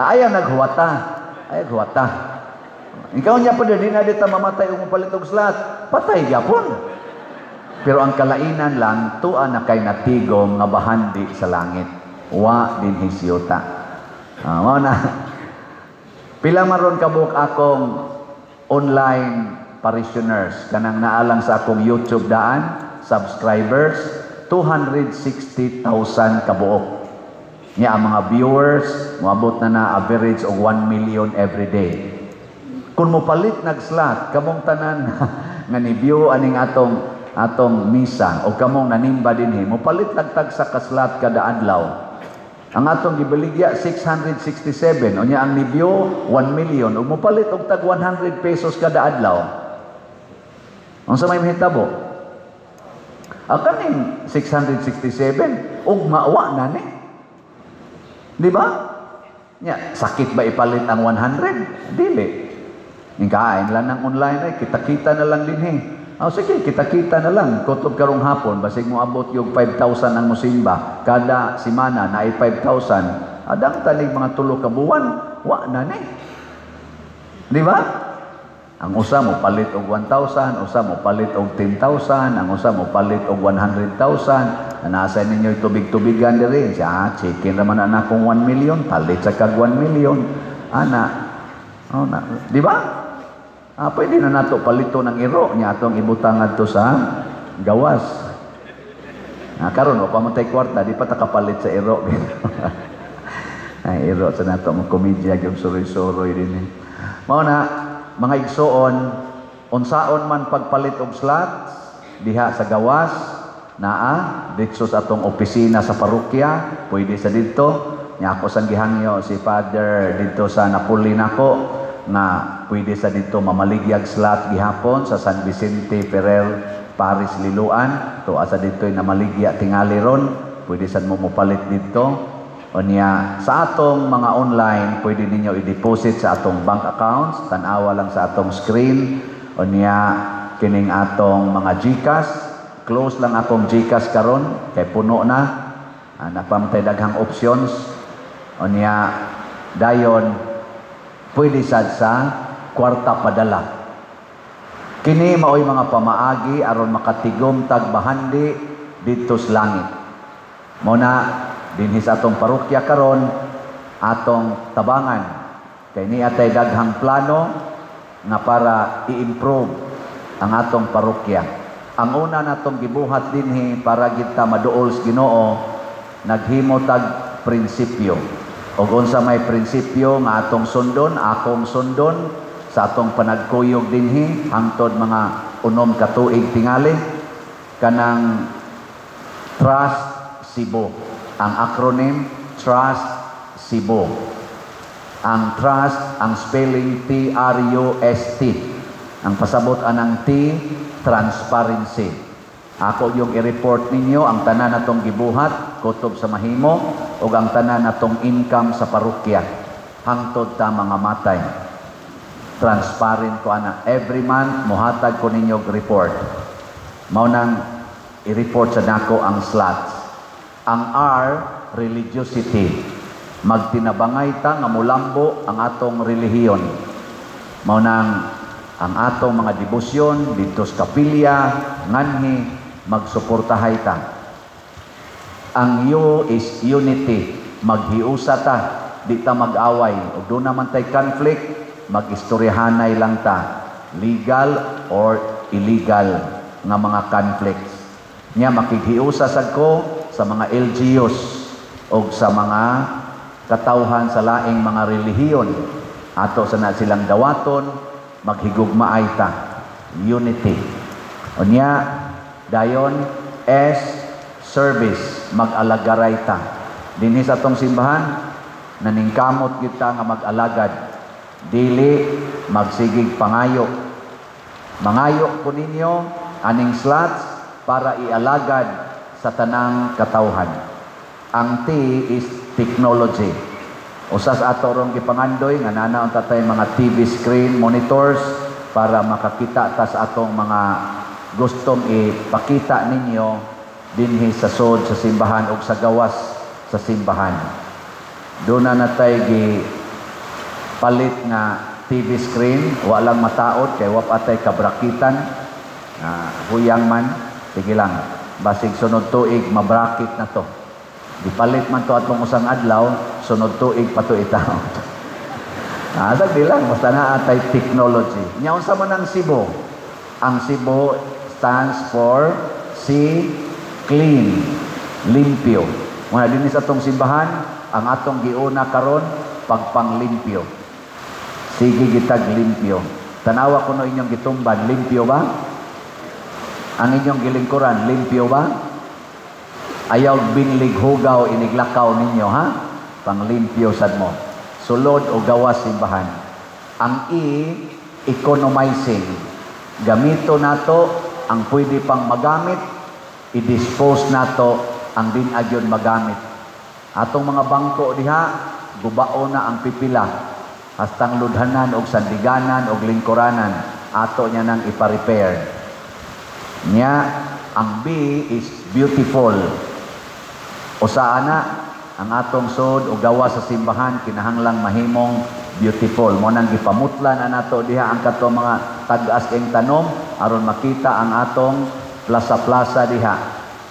[SPEAKER 1] Ayaw naghuwata. Ikaw niya po din, di na dito mamatay o mapalit og slot. Patay yapon. Pero ang kalainan lang, tuan na kay natigom nga bahandi sa langit. Wa din hisyota. Mao na. Pila maron kabuk akong online parishioners kanang naalang sa akong YouTube daan, subscribers 260,000 kabuok. Nya ang mga viewers moabot na average og 1 million every day. Kung mo palit nag-slot kamong tanan nga ni-view aning atong misa o kamong nanimba dinhi mo palit tagtag sa kaslat kada adlaw. Ang atong gibaligya 667 unya ang ni-view 1 million ug mo palit og tag 100 pesos kada adlaw. Unsa may mahitabo? Kaning 667 ug maawa na ni. Di ba? Nya sakit ba ipalit ang 100? Dili. Kain lang ng online ay kita-kita na lang dinhi. Sige, kita-kita na lang. Kutob karong hapon, basig mo abot yung 5,000 ang musimba. Kada simana na ay 5,000. Adang tanig mga tulo ka buwan, wa na ni. Di ba? Ang usa mo palit og 1,000, usa mo palit og 10,000, ang usa mo palit og 100,000. Nasa ninyo tubig-tubigan diri. Chicken raman na akong 1 million, palit sa kag 1 million. Di ba? Pwede na nato palito ng iro niya atong ibutang adto sa gawas. Karon pa man tay kwarta di pa ta kapalit sa iro. Ay iro sa nato mo komedya gyud suroy-suroy dinhi. Mao na mga igsoon unsaon man pagpalit og slot diha sa gawas naa dito sa atong opisina sa parokya pwede sa didto nya ako sang gihangyo si Father dito sa Napoli nako na pwede sa dito mamaligyag slot gihapon sa San Vicente Ferrer Paris Liloan to asa dito'y namaligya tingali ron pwede sad mo mopalit dito unya sa atong mga online pwede ninyo i-deposit sa atong bank accounts tan-awa lang sa atong screen unya kining atong mga GCash close lang akong GCash karon kay puno na napamtay daghang options unya dayon pwede sad sa kwarta padala. Kini maoy mga pamaagi aron makatigom tag bahandi dito sa langit. Muna dinhi sa atong parokya karon atong tabangan kay ni atay daghang plano nga para i-improve ang atong parokya. Ang una natong gibuhat dinhi para kita maduol sa Ginoo naghimo tag prinsipyo. O unsa may prinsipyo nga atong sundon, akong sundon sa atong panagkuyog dinhi hangtod mga 6 ka tuig tingali kanang Trust Cebu. Ang acronym Trust Cebu. Ang trust, ang spelling T-R-U-S-T. Ang pasabot anang T, transparency. Ako yung i-report ninyo ang tanan natong gibuhat, kutob sa mahimo, o ang tanan natong income sa parokya. Hangtod ta mga matay. Transparent ko ana. Every month, muhatag ko ninyo report. Mao nang i-report sa nako ang slots. Ang R, religiosity. Magtinabangay ta nga mulambo ang atong relihiyon. Mao nang ang atong mga debosyon dito sa kapilya, nganhi, magsuportahay ta. Ang U is unity. Maghiusa ta, di ta mag-away. O doon naman tay conflict, mag-istoryahanay lang ta. Legal or illegal nga mga conflicts. Nya makighiusa sad ko sa mga LGUs o sa mga katawhan sa laing mga relihiyon. Ato sa na silang dawaton, maghigugmaay ta. Unity. Unya, dayon S, service, mag-alagaray ta. Dinhi sa atong simbahan, naningkamot kita nga mag-alagad. Dili, magsigig pangayo. Mangayo ko ninyo, aning slots, para ialagad sa tanang katawhan. Ang T is technology. Usa sa ato rong gipangandoy nga nanaon ta tay mga TV screen monitors para makakita ta sa atong mga gustong ipakita ninyo dinhi sa sud sa simbahan ug sa gawas sa simbahan. Doon na natay palit nga TV screen, walang mataod, kay wap atay kabrakitan, huyang man, sige lang, basig sunod tuig, mabrakit na to. Dipalit man to atong usang adlaw, sunod tuig pa to itaon. Dagdi lang, basta na atay technology. Nyaon sa man ang Cebu. Ang Cebu stands for see, clean, limpyo. Muna din sa atong simbahan, ang atong giuna karon pagpanglimpyo. Sige gitag limpyo. Tanawa ko no inyong gitumban, limpyo ba? Ang inyong gilingkuran, limpyo ba? Ayaw binlig hugaw iniglakaw ninyo, ha? Panglimpyo sad mo. Sulod o gawas simbahan. Ang economizing. Gamito nato ang pwede pang magamit, i-dispose nato ang din agyon magamit. Atong mga bangko diha, gubao na ang pipila. Hastang ludhanan og sandiganan og lingkuranan ato nya nang ipa-repair. Nya ang B is beautiful. Usa ana ang atong sud o gawas sa simbahan kinahanglang mahimong beautiful. Mo nang gipamutlan na nato diha ang kato mga tag-as ing tanom aron makita ang atong plaza-plaza diha.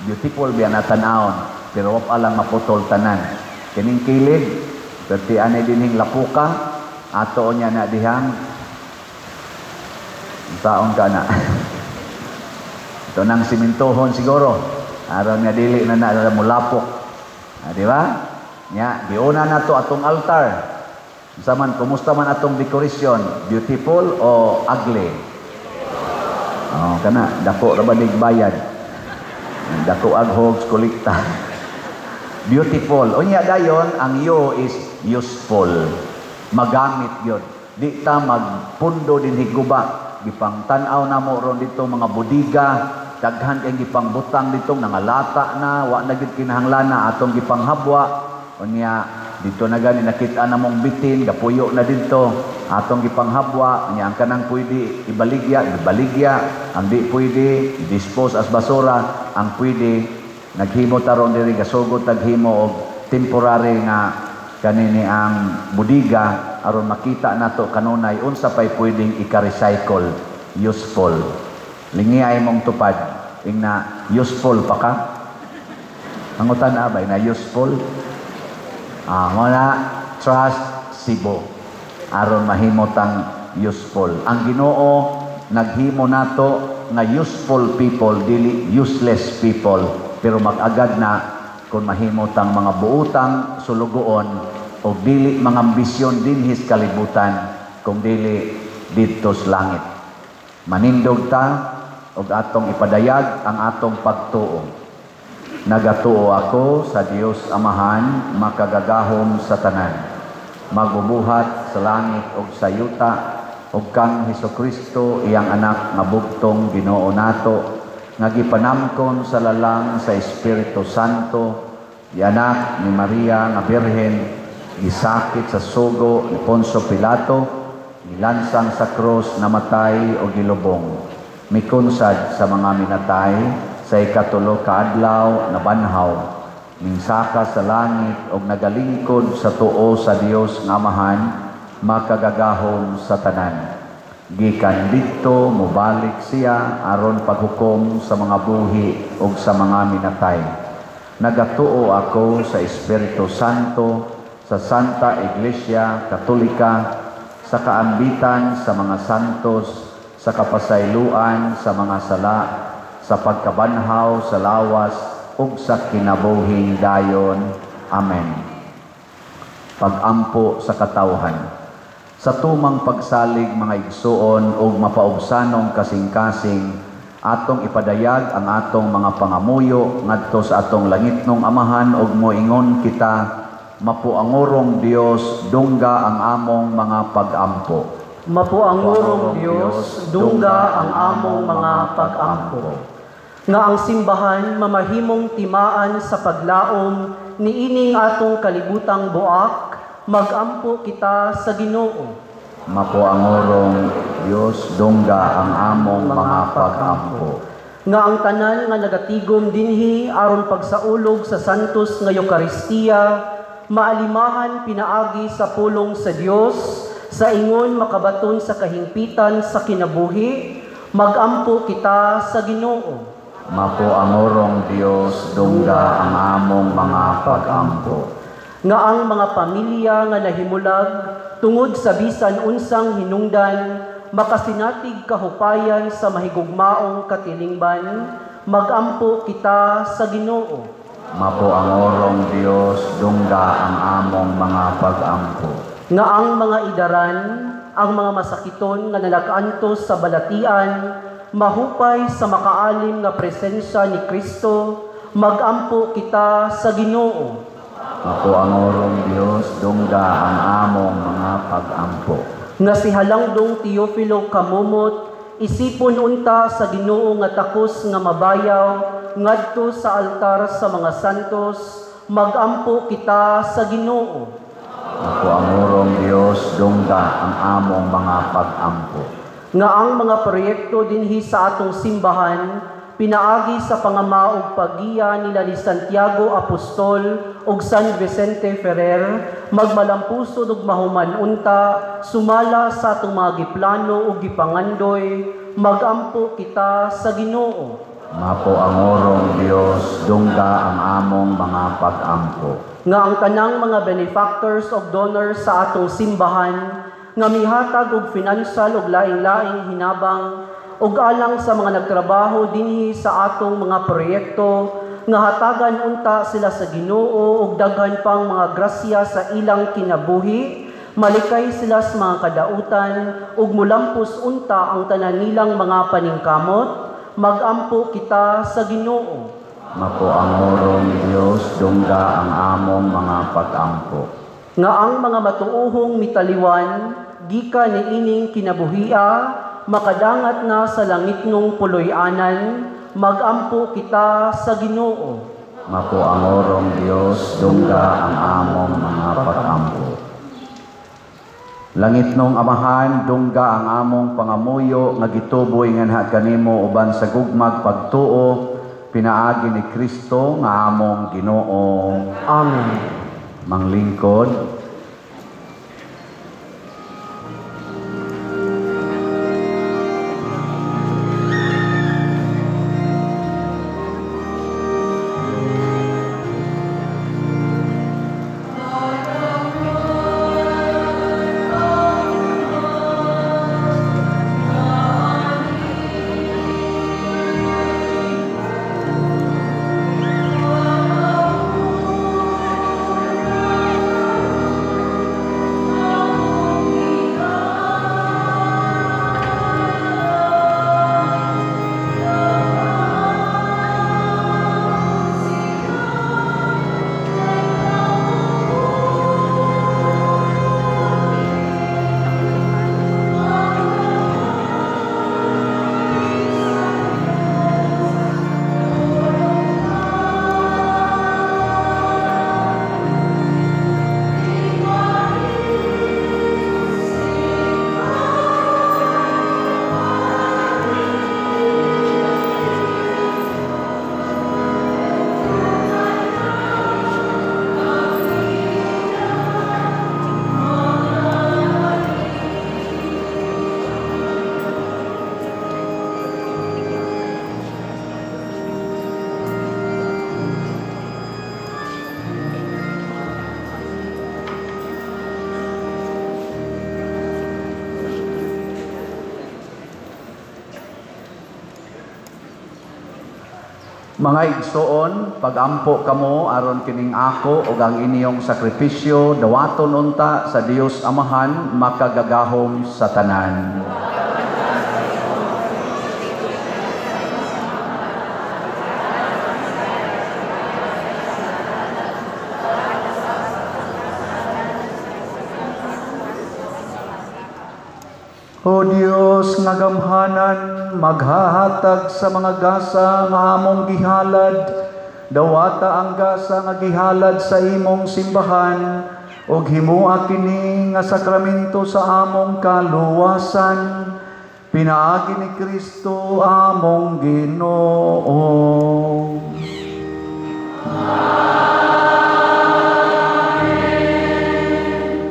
[SPEAKER 1] Beautiful biya na tan-awon pero wa lang maputol tanan. Kining kilid perti ani dinhing lapuka ato niya na dihang taon ka na. Ito nang simintohon siguro. Aron nga dili na mulapok. Di ba? Nya, giuna na to atong altar. Saman, kumusta man atong decoration? Beautiful o ugly? Kana, dako ra ba bayad? Dako aghogs kolekta. Beautiful. Unya dayon, ang yo is useful. Magamit yun. Di ta magpundo din higuba. Gipang tanaw na mo ron dito mga budiga. Daghan kayong gipang butang dito. Nangalata na. Wa na gid kinahanglan na atong gipang habwa. Unya, dito na gani nakita na mong bitin. Gapuyo na dito. Atong gipang habwa. Unya, ang kanang pwede ibaligya. Ang di pwede i-dispose as basura. Ang pwede naghimo taron diri gasugod taghimo og temporary nga kanini ang budiga aron makita nato kanunay unsa pay pwedeng ika-recycle, useful. Lingi ay mong tupad ingna useful pa ka. Angutan abay na useful. Muna trust Cebu aron mahimotang useful. Ang Ginoo naghimo nato nga useful people dili useless people pero mag-agad na kung mahimotang mga buutang sulugoon o dili mga ambisyon dinhis kalibutan kung dili didto sa langit. Manindog ta og atong ipadayag ang atong pagtuo. Nagatuo ako sa Dios Amahan makagagahom sa tanan. Magubuhat sa langit ug sa yuta ug kang Hesukristo iyang anak nga bugtong Ginoo nato nga gipanamkon sa lalang sa Espiritu Santo, anak ni Maria nga Birhen, gisakit sa sugo ni Poncio Pilato, gilansang sa krus, namatay o gilubong. Mikunsad sa mga minatay, sa ikatulo ka adlaw nabanhaw, minsaka sa langit o nagalingkod sa tuo sa Dios nga Amahan, makagagahom sa tanan. Gikan dito mubalik siya aron paghukom sa mga buhi ug sa mga minatay. Nagatuo ako sa Espiritu Santo, sa Santa Iglesia Katolika, sa kaambitan sa mga santos, sa kapasayloan sa mga sala, sa pagkabanhaw sa lawas ug sa kinabuhing dayon. Amen. Pagampo sa katawhan. Sa tumang pagsalig mga igsuon ug mapaubsanong kasing-kasing, atong ipadayag ang atong mga pangamuyo ngadto sa atong langitnong Amahan ug moingon kita, mapuangorong Dios, dungga ang among mga pagampo.
[SPEAKER 4] Mapuangorong Dios, dungga ang among mga pagampo. Nga ang simbahan mamahimong timaan sa paglaom niining atong kalibutang buak, magampo kita sa Ginoo.
[SPEAKER 1] Mapuangorong Dios dungga ang among mga pag-ampo.
[SPEAKER 4] Nga ang tanan nga nagatigom dinhi aron pagsaulog sa santos nga Eucharistia, maalimahan pinaagi sa pulong sa Dios, sa ingon makabaton sa kahingpitan sa kinabuhi, magampo kita sa Ginoo.
[SPEAKER 1] Mapuangorong Dios dungga ang among mga pag-ampo.
[SPEAKER 4] Nga ang mga pamilya nga nahimulag tungod sa bisan unsang hinungdan, makasinatig kahupayan sa mahigugmaong katilingban, magampo kita sa Ginoo.
[SPEAKER 1] Mapuangorong Dios dungga ang among mga pag-ampo.
[SPEAKER 4] Nga ang mga idaran, ang mga masakiton nga nalakaantos sa balatian, mahupay sa makaalim nga presensya ni Kristo, magampo kita sa Ginoo.
[SPEAKER 1] Mapuangorong Dios dungga ang among mga pag-ampo.
[SPEAKER 4] Nga si Halangdong Teofilo Kamumot, isipon unta sa Ginoo nga takos nga mabayaw, ngadto sa altar sa mga santos, magampo kita sa Ginoo.
[SPEAKER 1] Mapuangorong Dios dungga ang among mga pag-ampo.
[SPEAKER 4] Nga ang mga proyekto dinhi sa atong simbahan, pinaagi sa pangamaog pagiya nila ni Santiago Apostol ug San Vicente Ferrer, magmalampusod ug mahuman unta, sumala sa atong mga giplano ug gipangandoy, magampo kita sa Ginoo.
[SPEAKER 1] Mapuangorong Dios dungga ang among mga pag-ampo.
[SPEAKER 4] Nga ang tanang mga benefactors ug donors sa atong simbahan, nga mihatag og financial ug laing-laing hinabang ug alang sa mga nagtrabaho dinhi sa atong mga proyekto, nga hatagan unta sila sa Ginoo ug daghan pang mga grasya sa ilang kinabuhi, malikay sila sa mga kadautan ug mulampos unta ang tanan nilang mga paningkamot, magampo kita sa Ginoo.
[SPEAKER 1] Mapuangorong Dios dungga ang among mga pag-ampo.
[SPEAKER 4] Nga ang mga matuohong mitaliwan, gikan ni ining kinabuhia, makadangat na sa langitnong puloy-anan, magampo kita sa Ginoo.
[SPEAKER 1] Mapuangorong Dios dungga ang among mga pag-ampo. Langitnong Amahan, dungga ang among pangamuyo nga gituboy nganha kanimo uban sa gugmag pagtuo, pinaagi ni Kristo nga among Ginoo.
[SPEAKER 4] Amen.
[SPEAKER 1] Manglingkod. Mga igsoon, pagampo kamo aron kining ako ug ang inyong sakripisyo dawaton unta sa Dios Amahan makagagahom sa tanan.
[SPEAKER 3] O Dios nga gamhanan, maghahatag sa mga gasa nga among gihalad, dawata ang gasa nga gihalad sa imong simbahan, ug himua kini nga sakramento sa among kaluwasan, pinaagi ni Kristo among Ginoo.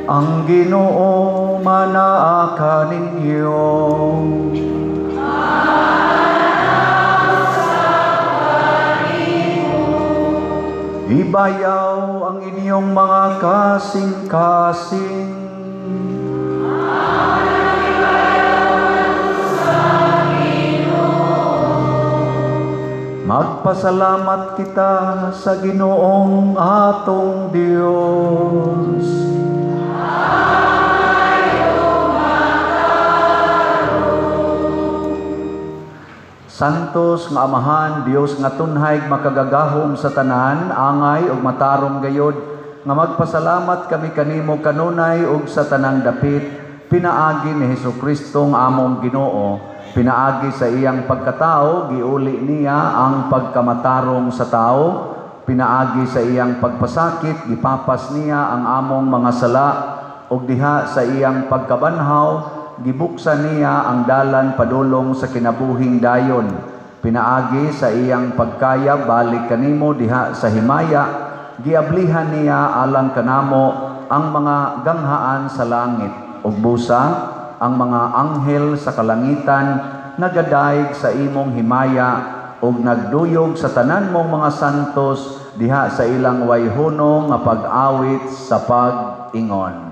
[SPEAKER 3] Ang Ginoo manaa kaninyo. Ibayaw ang inyong mga kasing-kasing. Magpasalamat kita sa Ginoong atong Dios. Santos nga Amahan, Dios nga tunhay makagagahom sa tanan, angay ug matarong gayod, nga magpasalamat kami kanimo kanunay ug sa tanang dapit, pinaagi ni Hesukristo nga among Ginoo, pinaagi sa iyang pagkatao, giuli niya ang pagkamatarong sa tao, pinaagi sa iyang pagpasakit, gipapas niya ang among mga sala, ug diha sa iyang pagkabanhaw, gibuksan niya ang dalan padulong sa kinabuhing dayon. Pinaagi sa iyang pagkaya balik kanimo diha sa himaya, giablihan niya alang kanamo ang mga ganghaan sa langit, ug busa ang mga anghel sa kalangitan nagadayeg sa imong himaya, ug nagduyog sa tanan mong mga santos diha sa ilang wayhono nga pag-awit sa pag-ingon.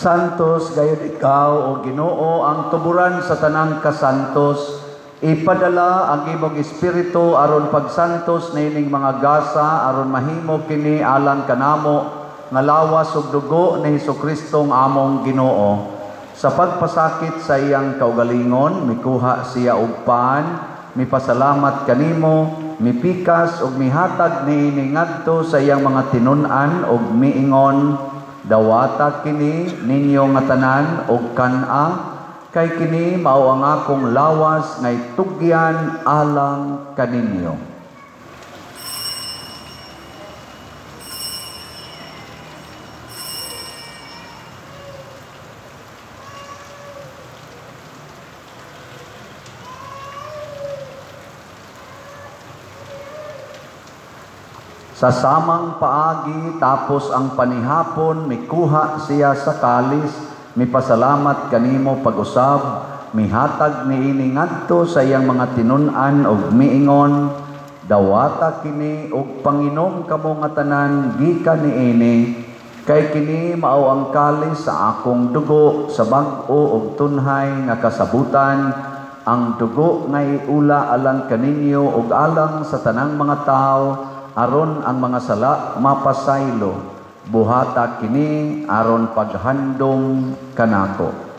[SPEAKER 3] Santos gayud ikaw o Ginoo ang tuburan sa tanang kasantos, ipadala ang imong espiritu aron pagsantos nining mga gasa aron mahimo kini alang kanamo nga lawas ug dugo ni Hesukristo nga among Ginoo. Sa pagpasakit sa iyang kaugalingon, mikuha siya og paan, mipasalamat kanimo, mipikas ug mihatag niini ngadto sa iyang mga tinun-an ug miingon, dawata kini ninyo nga tanan og kan-a, kay kini mao ang akong lawas nga itugyan alang kaninyo. Sa samang paagi tapos ang panihapon, mikuha siya sa kalis, mipasalamat kanimo pag-usab, mihatag niini ngadto sa iyang mga tinun-an ug miingon, dawata kini ug panginom kamo nga tanan gikan niini, kay kini mao ang kalis sa akong dugo sa bag-o ug tunhay nga kasabutan, ang dugo nga iula alang kaninyo ug alang sa tanang mga tao aron ang mga sala mapasaylo. Buhata kini aron paghandom kanako.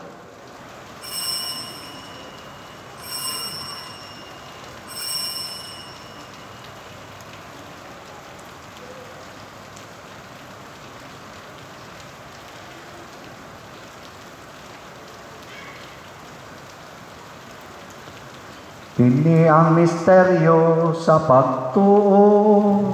[SPEAKER 3] Kini ang misteryo sa pagtuo.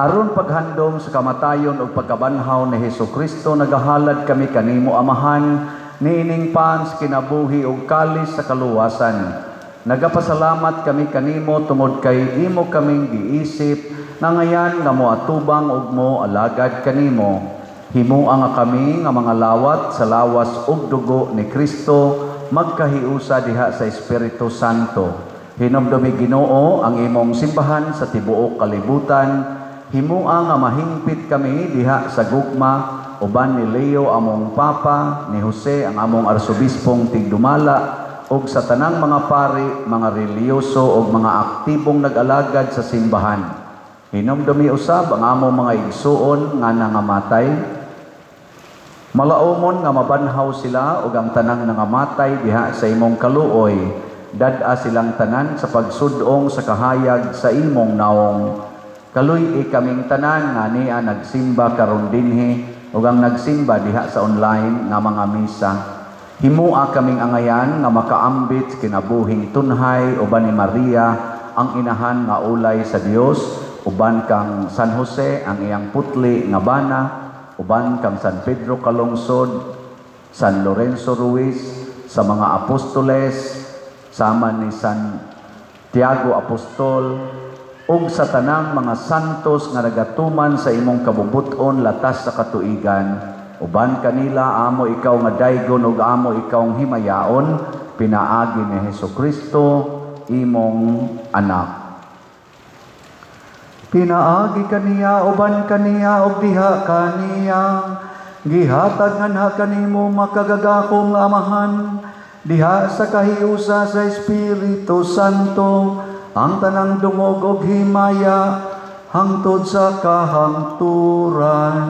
[SPEAKER 3] Aron paghandom sa kamatayon o pagkabanhaw ni Hesukristo, nagahalad kami kanimo Amahan, niining pans kinabuhi o kalis sa kaluwasan. Nagapasalamat kami kanimo tungod kay imo kaming giisip, na ngayan nga moatubang ug mo alagad kanimo. Himuang nga kami nga mga lawat sa lawas ug dugo ni Kristo, magkahiusa diha sa Espiritu Santo. Hinumdumi Ginoo ang imong simbahan sa tibuok kalibutan. Himua nga mahingpit kami diha sa gugma, uban ni Leo among Papa, ni Jose ang among Arsobispong tigdumala, ug sa tanang mga pari, mga reliyoso ug mga aktibong nag-alagad sa simbahan. Hinumdumi usab ang among mga igsuon nga nangamatay. Malaumon nga mabanhaw sila ug ang tanang nangamatay diha sa imong kaluoy. Dad-a silang tanan sa pagsudong sa kahayag sa imong naong. Kaluy kaming tanan nga niya nagsimba karon dinhi ug ang nagsimba diha sa online nga mga misa. Himua kaming angayan nga makaambit kinabuhing tunhay uban ni Maria ang inahan nga ulay sa Dios, uban kang San Jose ang iyang putli nga bana, uban kang San Pedro Kalungsod, San Lorenzo Ruiz, sa mga apostoles, sama ni San Tiago Apostol, ug sa tanang mga santos nga nagatuman sa imong kabubuton latas sa katuigan. Uban kanila amo ikaw nga daygon ug amo ikaw himayaon, pinaagi ni Hesukristo imong anak. Pinaagi kaniya uban kaniya ug diha kaniya, gihatag nganha kanimo makagagakong Amahan, diha sa kahiusa sa Espiritu Santo, ang tanang dungog ug himaya hangtod sa kahangturan.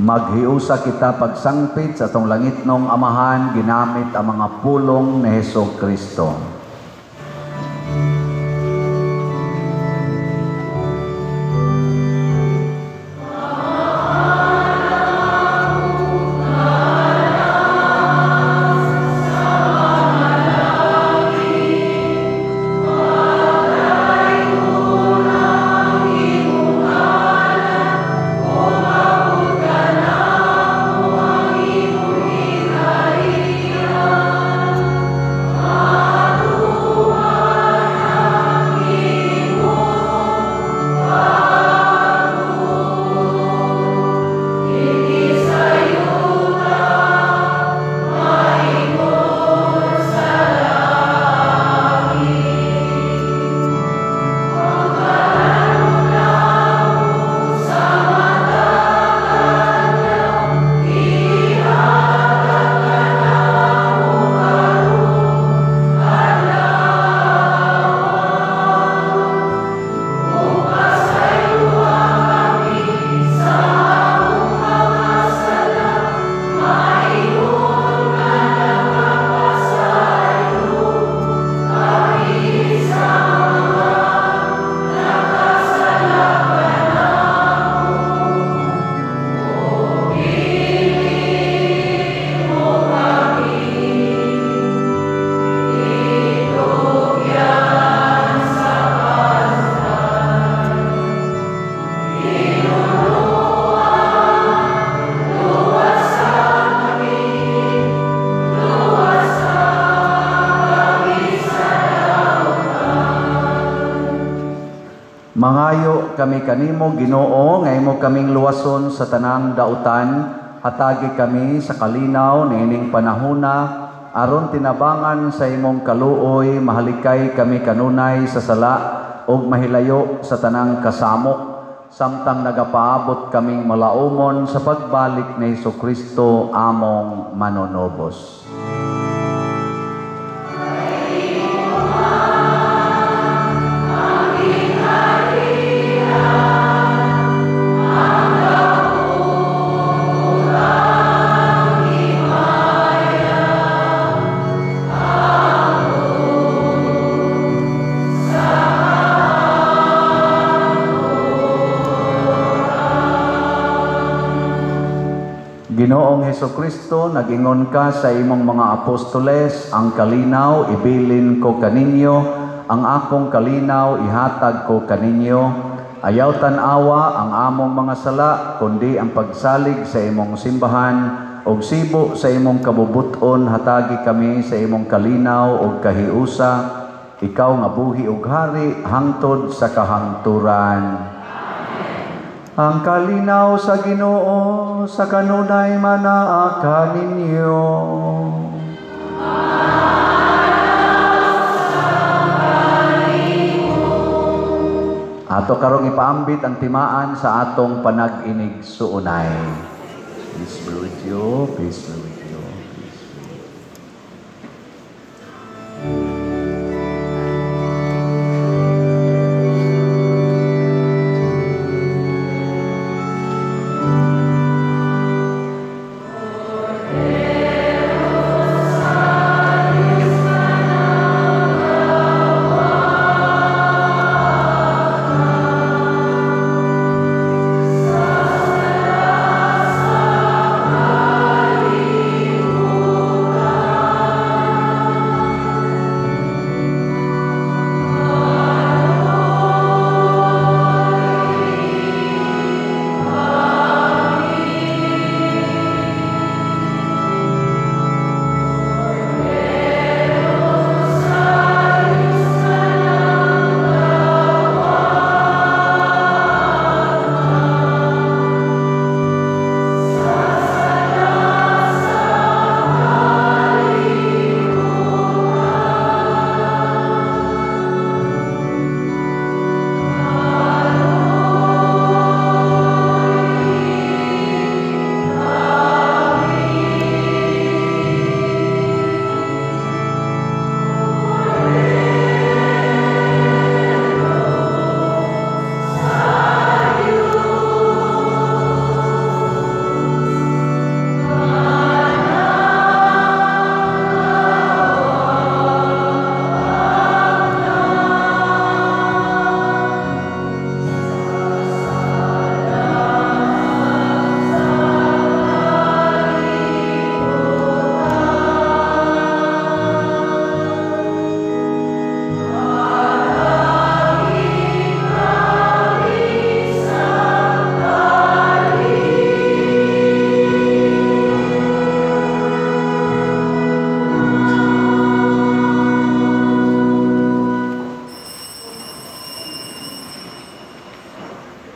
[SPEAKER 3] Maghiusa kita pagsangpit sa atong langitnong Amahan ginamit ang mga pulong ni Hesukristo.
[SPEAKER 5] Amen.
[SPEAKER 3] Nagahadlok kami kanimo Ginoo nga imo kaming luwason sa tanang dautan, hatagi kami sa kalinaw niining panahona aron tinabangan sa imong kaluoy, mahalikay kami kanunay sa sala ug mahilayo sa tanang kasamok, samtang nagapaabot kaming malaumon sa pagbalik ni Hesukristo among manonobos. Ginoong Hesukristo, nagingon ka sa imong mga apostoles, ang kalinaw ibilin ko kaninyo, ang akong kalinaw ihatag ko kaninyo. Ayaw tanawa ang among mga sala, kundi ang pagsalig sa imong simbahan, og sibo sa imong kabubuton, hatagi kami sa imong kalinaw og kahiusa, ikaw nga buhi ug hari, hangtod sa kahangturan. Ang kalinaw sa Ginoo sa kanunay manaa kaninyo. Ato karong ipaambit ang timaan sa atong panag-inig suunay. Peace be with you, peace be with you.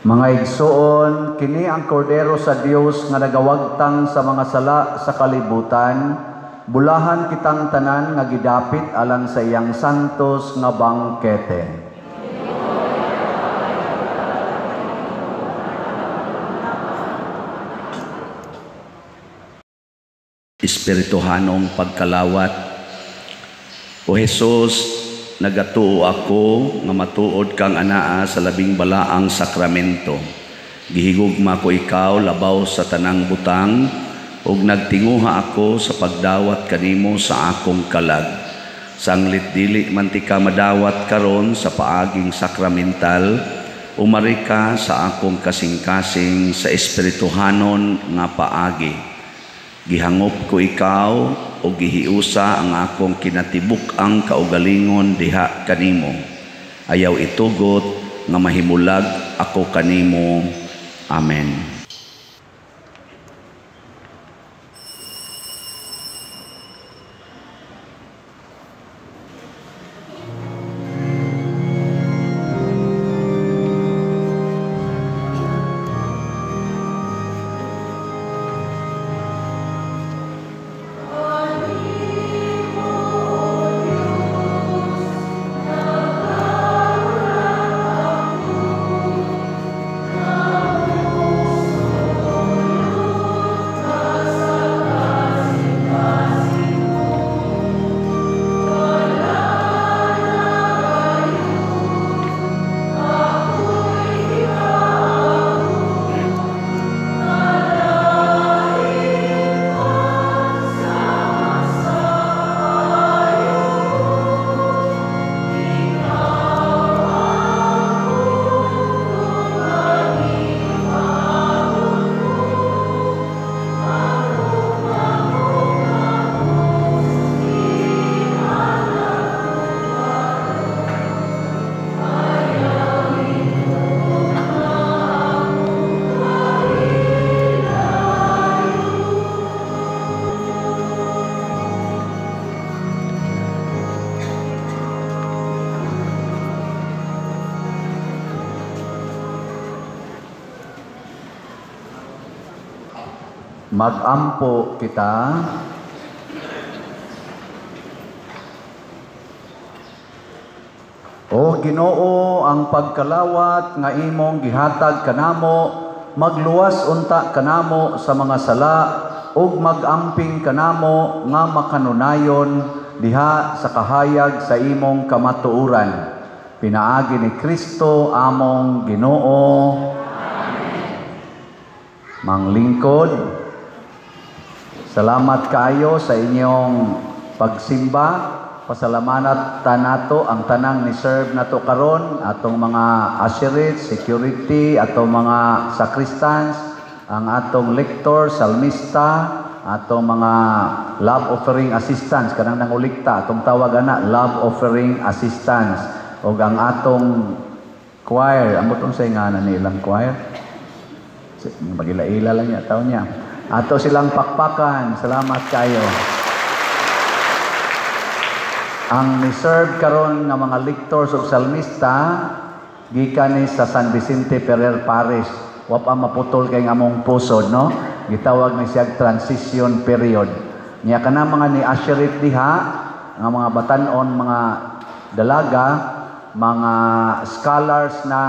[SPEAKER 3] Mga igsoon, kini ang kordero sa Dios nga nagawagtang sa mga sala sa kalibutan, bulahan kitang tanan nga gidapit alang sa iyang santos nga bangkete.
[SPEAKER 1] Espirituhanong pagkalawat. O Jesus, nagatuo ako nga matuod kang anaa sa labing balaang sakramento. Gihigugma ko ikaw labaw sa tanang butang, ug nagtinguha ako sa pagdawat kanimo sa akong kalag. Sanglit dili man ti ka madawat karon sa paaging sakramental, umari ka sa akong kasing-kasing sa espirituhanon nga paagi. Gihangop ko ikaw o gihiusa ang akong kinatibuk ang kaugalingon diha kanimo. Ayaw itugot nga mahimulag ako kanimo. Amen. Magampo kita. O Ginoo, ang pagkalawat nga imong gihatag kanamo, magluwas unta kanamo sa mga sala, ug magamping kanamo nga makanunayon diha sa kahayag sa imong kamatuoran. Pinaagi ni Kristo among Ginoo. Manglingkod, salamat kayo sa inyong pagsimba. Pasalamatan nato ang tanang ni serve nato karon, atong mga usherites, security, atong mga sacristans, ang atong lector, salmista, atong mga love offering assistants, kanang nangulikta, atong tawag na love offering assistants, o ang atong choir, ang butong sa nga na nilang choir, magila-ila lang niya, tao niya. Ato silang pakpakan, salamat kayo. Ang ni-serve karon nga mga lectors o salmista, gikan ni sa San Vicente Ferrer Parish. Wa pa maputol kay ngamong pusod, no? Gitawag ni siya transition period. Niya kana mga ni usherit diha, nga mga batanon, mga dalaga, mga scholars na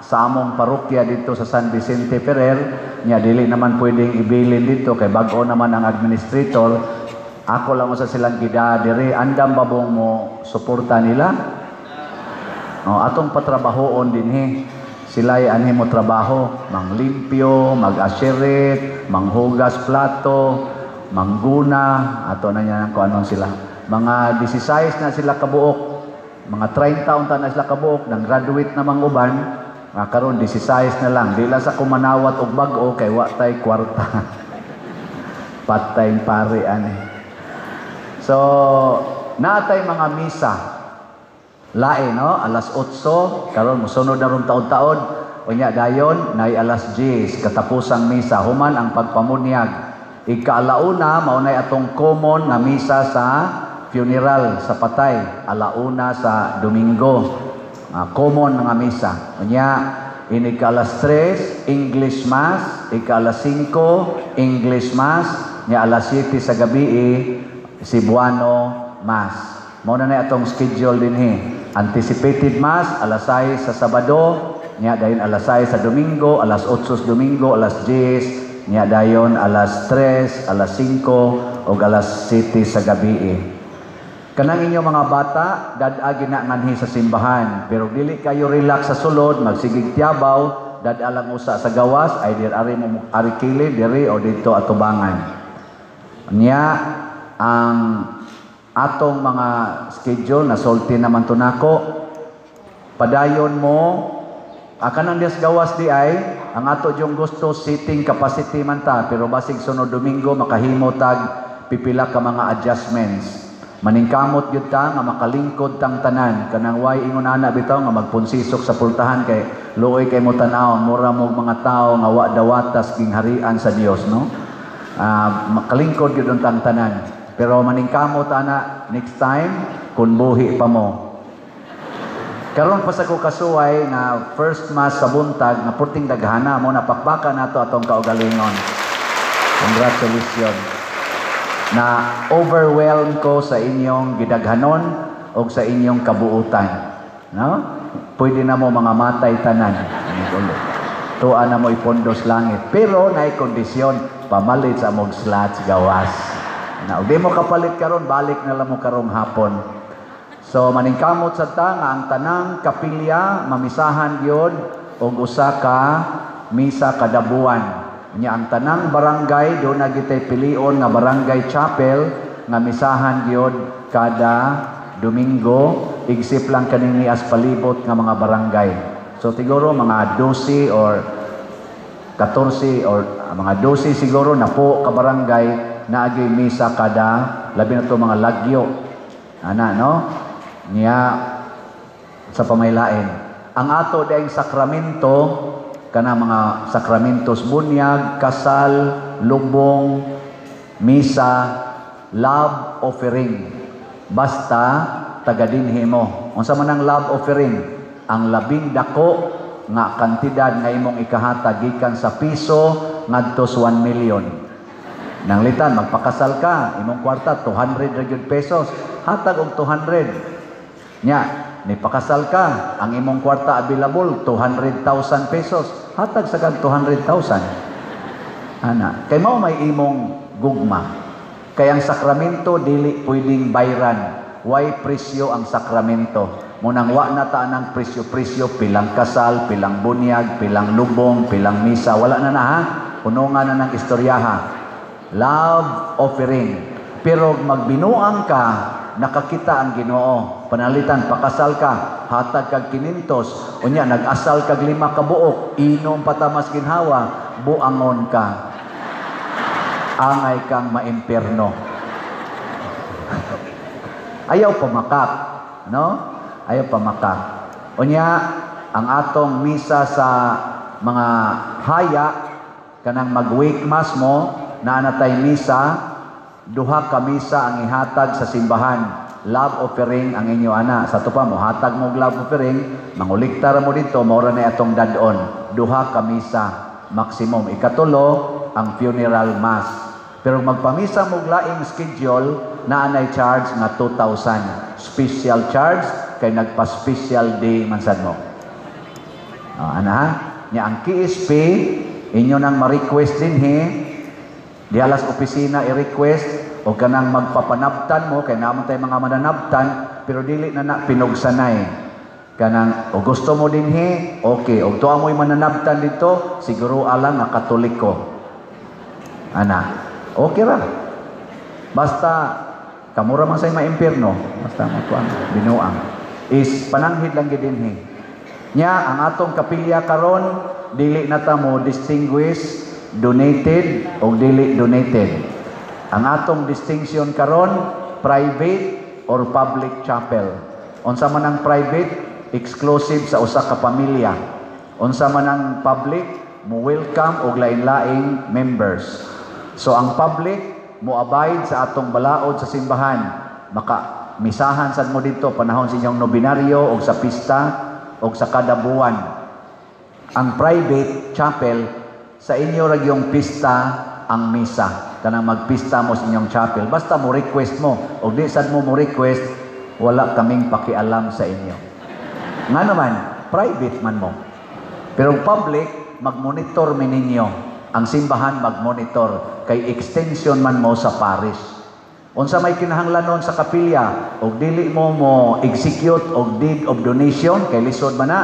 [SPEAKER 1] sa among parokya dito sa San Vicente Ferrer, niya dili naman pwedeng ibilin dito kay bag-o naman ang administrator. Ako lang sa silang gidadiri, andam babong mo suporta nila. O, atong patrabahoon din sila'y anhi mo trabaho, manglimpyo, mag-asherit, manghugas plato, mangguna, ato na niya kung anong sila. Mga 16 na sila kabuok, mga 30 taon na sila kabuok, nang graduate na mga uban, karon 16 na lang. Dila sa kumanawat og bag-o kay wa tay kwarta. Patay pare ani. So, natay mga misa. Lain, no? Alas 8, karon musunod na ron taon-taon. Unya dayon, nay alas 10, katapusang misa. Human ang pagpamunyag. Ika-alauna, maunay atong common na misa sa funeral, sa patay. Alauna sa Domingo. Common nga misa. Unya, ika-alas 3, English Mass. Ika-alas 5, English Mass. Nya alas 7 sa gabi, Cebuano Mass. Muna na itong schedule din Anticipated Mass, alas 6 sa Sabado, niya dayon alas 6 sa Domingo, alas 8 sa Domingo, alas 10, niya dayon alas 3, alas 5, o alas 7 sa gabi. Kanang inyong mga bata, dadagi na nganhi sa simbahan, pero dili kayo relax sa sulod, magsigig tiyabaw, dadalang usa sa gawas, ay ari mo arikili, diri o dito atubangan. Niya, ang atong mga schedule na sulti naman to nako, padayon mo akan ang dias gawas di ay ang ato yung gusto seating capacity man ta, pero basig sunod Domingo makahimo tag pipila ka mga adjustments. Maningkamot gyud ta nga makalingkod tang tanan, kanang way ingon ana bitaw nga magpunsisok sa pultahan kay luoy kay mo tan-awon mura mo mga tao nga wa dawatas king harian sa Dios, no? Makalingkod gyud tang tanan. Pero maningkamot ana next time kun buhi pa mo. Karon pa sa ko kasuway na first mass sa buntag na purting daghana mo napakbaka nato atong kaugalingon. Congratulations. Na overwhelm ko sa inyong gidaghanon o sa inyong kabuutan. No? Pwede na mo mga matay tanan. Tuan na mo ipondos langit. Pero naay kondisyon pamalit sa mong slots gawas. Na di mo kapalit karon, balik na lang mo karong hapon. So maningkamot sa ta nga ang tanang kapilya mamisahan gyud og usa ka misa kada buwan. Nya ang tanang barangay do na gitay pilion nga barangay chapel nga misahan gyud kada Domingo, igsip lang kaning nias palibot nga mga barangay. So siguro mga 12 or 14 or mga 12 siguro na po ka barangay naagi misa kada labi na to mga lagyo ana, no? Niya sa pamaylain ang ato daing sakramento kana mga sakramentos bunyag, kasal, lubong, misa, love offering basta tagadinhi mo. Unsa man ang love offering? Ang labing dako nga kantidad nga imong ikahatag gikan sa piso ngadto 1 million. Nanglitan, magpakasal ka, imong kwarta, 200 ra gyud pesos. Hatag og 200. Nya, nipakasal ka, ang imong kwarta available, 200,000 pesos. Hatag sa kag 200,000. Ana, kay mao may imong gugma. Kay ang sakramento dili pwedeng bayran. Why presyo ang sakramento? Munang wa na ta ng presyo-presyo, pilang kasal, pilang bunyag, pilang lubong, pilang misa, wala na ha. Punungan na ng istoryaha. Love offering. Pero magbinuang ka, nakakita ang Ginoo. Panalitan, pakasal ka, hatag kag 500, unya nag-asal kag 5 ka buok, inom patamas ginhawa, buangon ka. Angay kang maimperno. Ayaw pamakak, no? Ayaw pamakak. Unya, ang atong misa sa mga haya, kanang mag-wake mass mo, na anatay misa, duha ka misa ang ihatag sa simbahan. Love offering ang inyo ana. Sa to pa mo, hatag mo love offering, manguliktar mo dito, maura na atong dadon. Duha ka misa, maximum. Ikatulo, ang funeral mass. Pero magpamisa mo laing schedule, na anay charge nga 2,000. Special charge, kay nagpa-special day mansad mo. Ana ha? Nya ang KSP, inyo nang ma-request din dialas opisina i-request, o kanang magpapanabtan mo, kay naman tayo mga mananabtan, pero dili na pinugsanay. Kanang, o gusto mo din okay, o tuwa mo'y mananabtan dito, siguro alam na Katoliko. Ana, okay ra. Basta, kamura man sa'y maimpirno, basta matuan, binuang. Is, pananghid lang gidin Nya, ang atong kapilya karon, dili na ta mo distinguish donated o dili donated. Ang atong distinction karon, private or public chapel. Unsa man ang private, exclusive sa usa ka pamilya. Unsa man ang public, mo welcome og lain-laing members. So ang public, mo abide sa atong balaod sa simbahan. Maka misahan sad mo dito panahon sa inyong nobinaryo o sa pista o sa kada buwan. Ang private chapel, sa inyo ra yung pista ang misa. Kanang magpista mo sa inyong chapel. Basta mo request mo. O di sad mo request, wala kaming pakialam sa inyo. Nga naman, private man mo. Pero public, mag-monitor mi ninyo. Ang simbahan mag-monitor. Kay extension man mo sa parish. Unsa may kinahanglanon sa kapilya, o dili mo execute og deed of donation, kay lisod man na,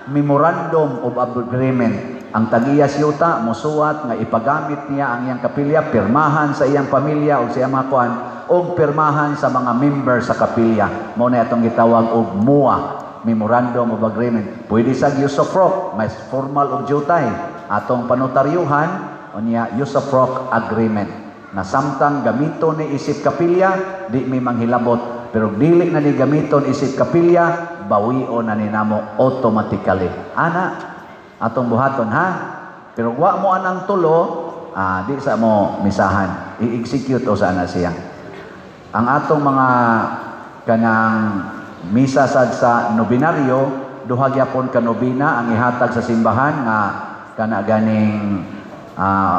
[SPEAKER 1] memorandum of agreement. Ang tagiyas yuta, musuwat nga ipagamit niya ang iyang kapilya, pirmahan sa iyang pamilya o sa iyang mga kuan, o pirmahan sa mga member sa kapilya. Mo na itong gitawag og MOA, Memorandum of Agreement. Pwede sa usufruct, mas formal og jutay. Atong panotaryuhan, o niya usufruct agreement. Na samtang gamiton ni isip kapilya, di may manghilabot. Pero dili na ni gamiton isip kapilya, bawion na ni namo automatically. Ana, atong buhaton ha. Pero wa mo anang tulo, di sa mo misahan. I-execute o sana siya. Ang atong mga kanang misa sad sa nobinaryo, duha gyapon ka nobina ang ihatag sa simbahan nga kana ganing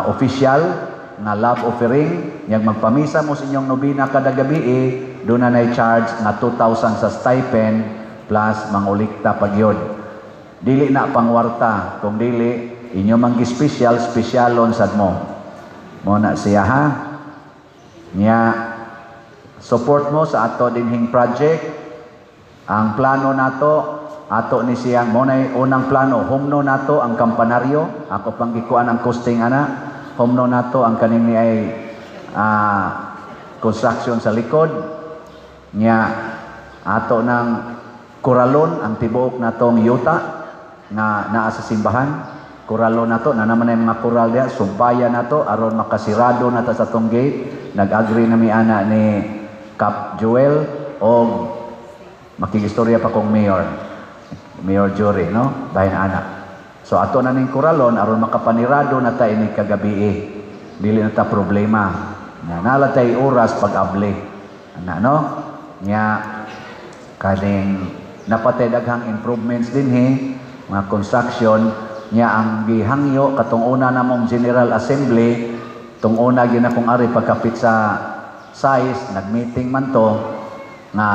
[SPEAKER 1] official nga love offering. Yang magpamisa mo sa inyong nobina kada gabi, doon na charge nga 2,000 sa stipend plus mangulikta pagyod. Dili na pangwarta, kung dili inyo manggi specialon sad mo. Mo na siya ha. Nya support mo sa ato dinhing project. Ang plano nato ato ni siyang mo na unang plano, humno nato ang kampanaryo. Ako pang gikuan ang costing ana. Humno nato ang kaning ni ay construction sa likod. Nya ato ng kuralon ang tibuok natong yuta nga naa sa simbahan. Kuralo na to, na naman ay mga kural diya, sumpaya na to, aron makasirado na ta sa tong gate. Nag-agree na mi ana ni Cap Joel o makigistorya pa kong Mayor Jury, no? Bahin anak. So ato na ning kuralon, aron makapanirado na ta ini kagabi Dili na ta problema. Nala tay oras pag-abli. Ana, no? Nya, kaning napatay daghang improvements din mga construction, niya ang gihangyo katong una namong General Assembly Itong una gina kong ari pagkapit sa size, nag-meeting man to, nga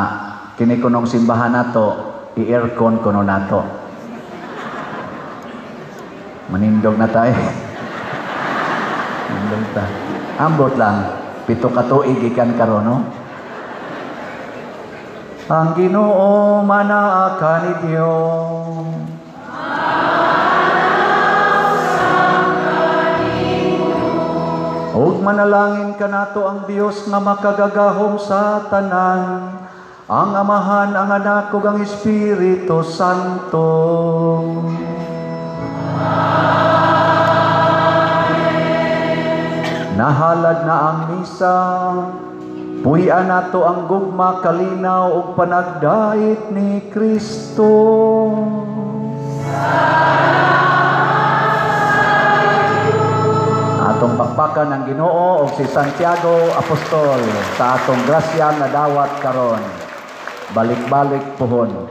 [SPEAKER 1] kini kunong simbahan nato, i-aircon kuno nato. Manindog na tayo. Manindog ta. Ambot lang, 7 ka tuig ikan karon, no? Ang Ginoo manaa ni Dios. Ug manalangin kanato ang Dios nga makagagahom sa tanan, ang Amahan, ang Anak ug ang Espiritu Santo. Nahalad na ang misa, puy-an nato ang gugma, kalinaw ug panagdait ni Kristo. Atong pakpakan ng Ginoo ug si Santiago Apostol sa atong grasya nga dawat karon. Balik-balik puhon.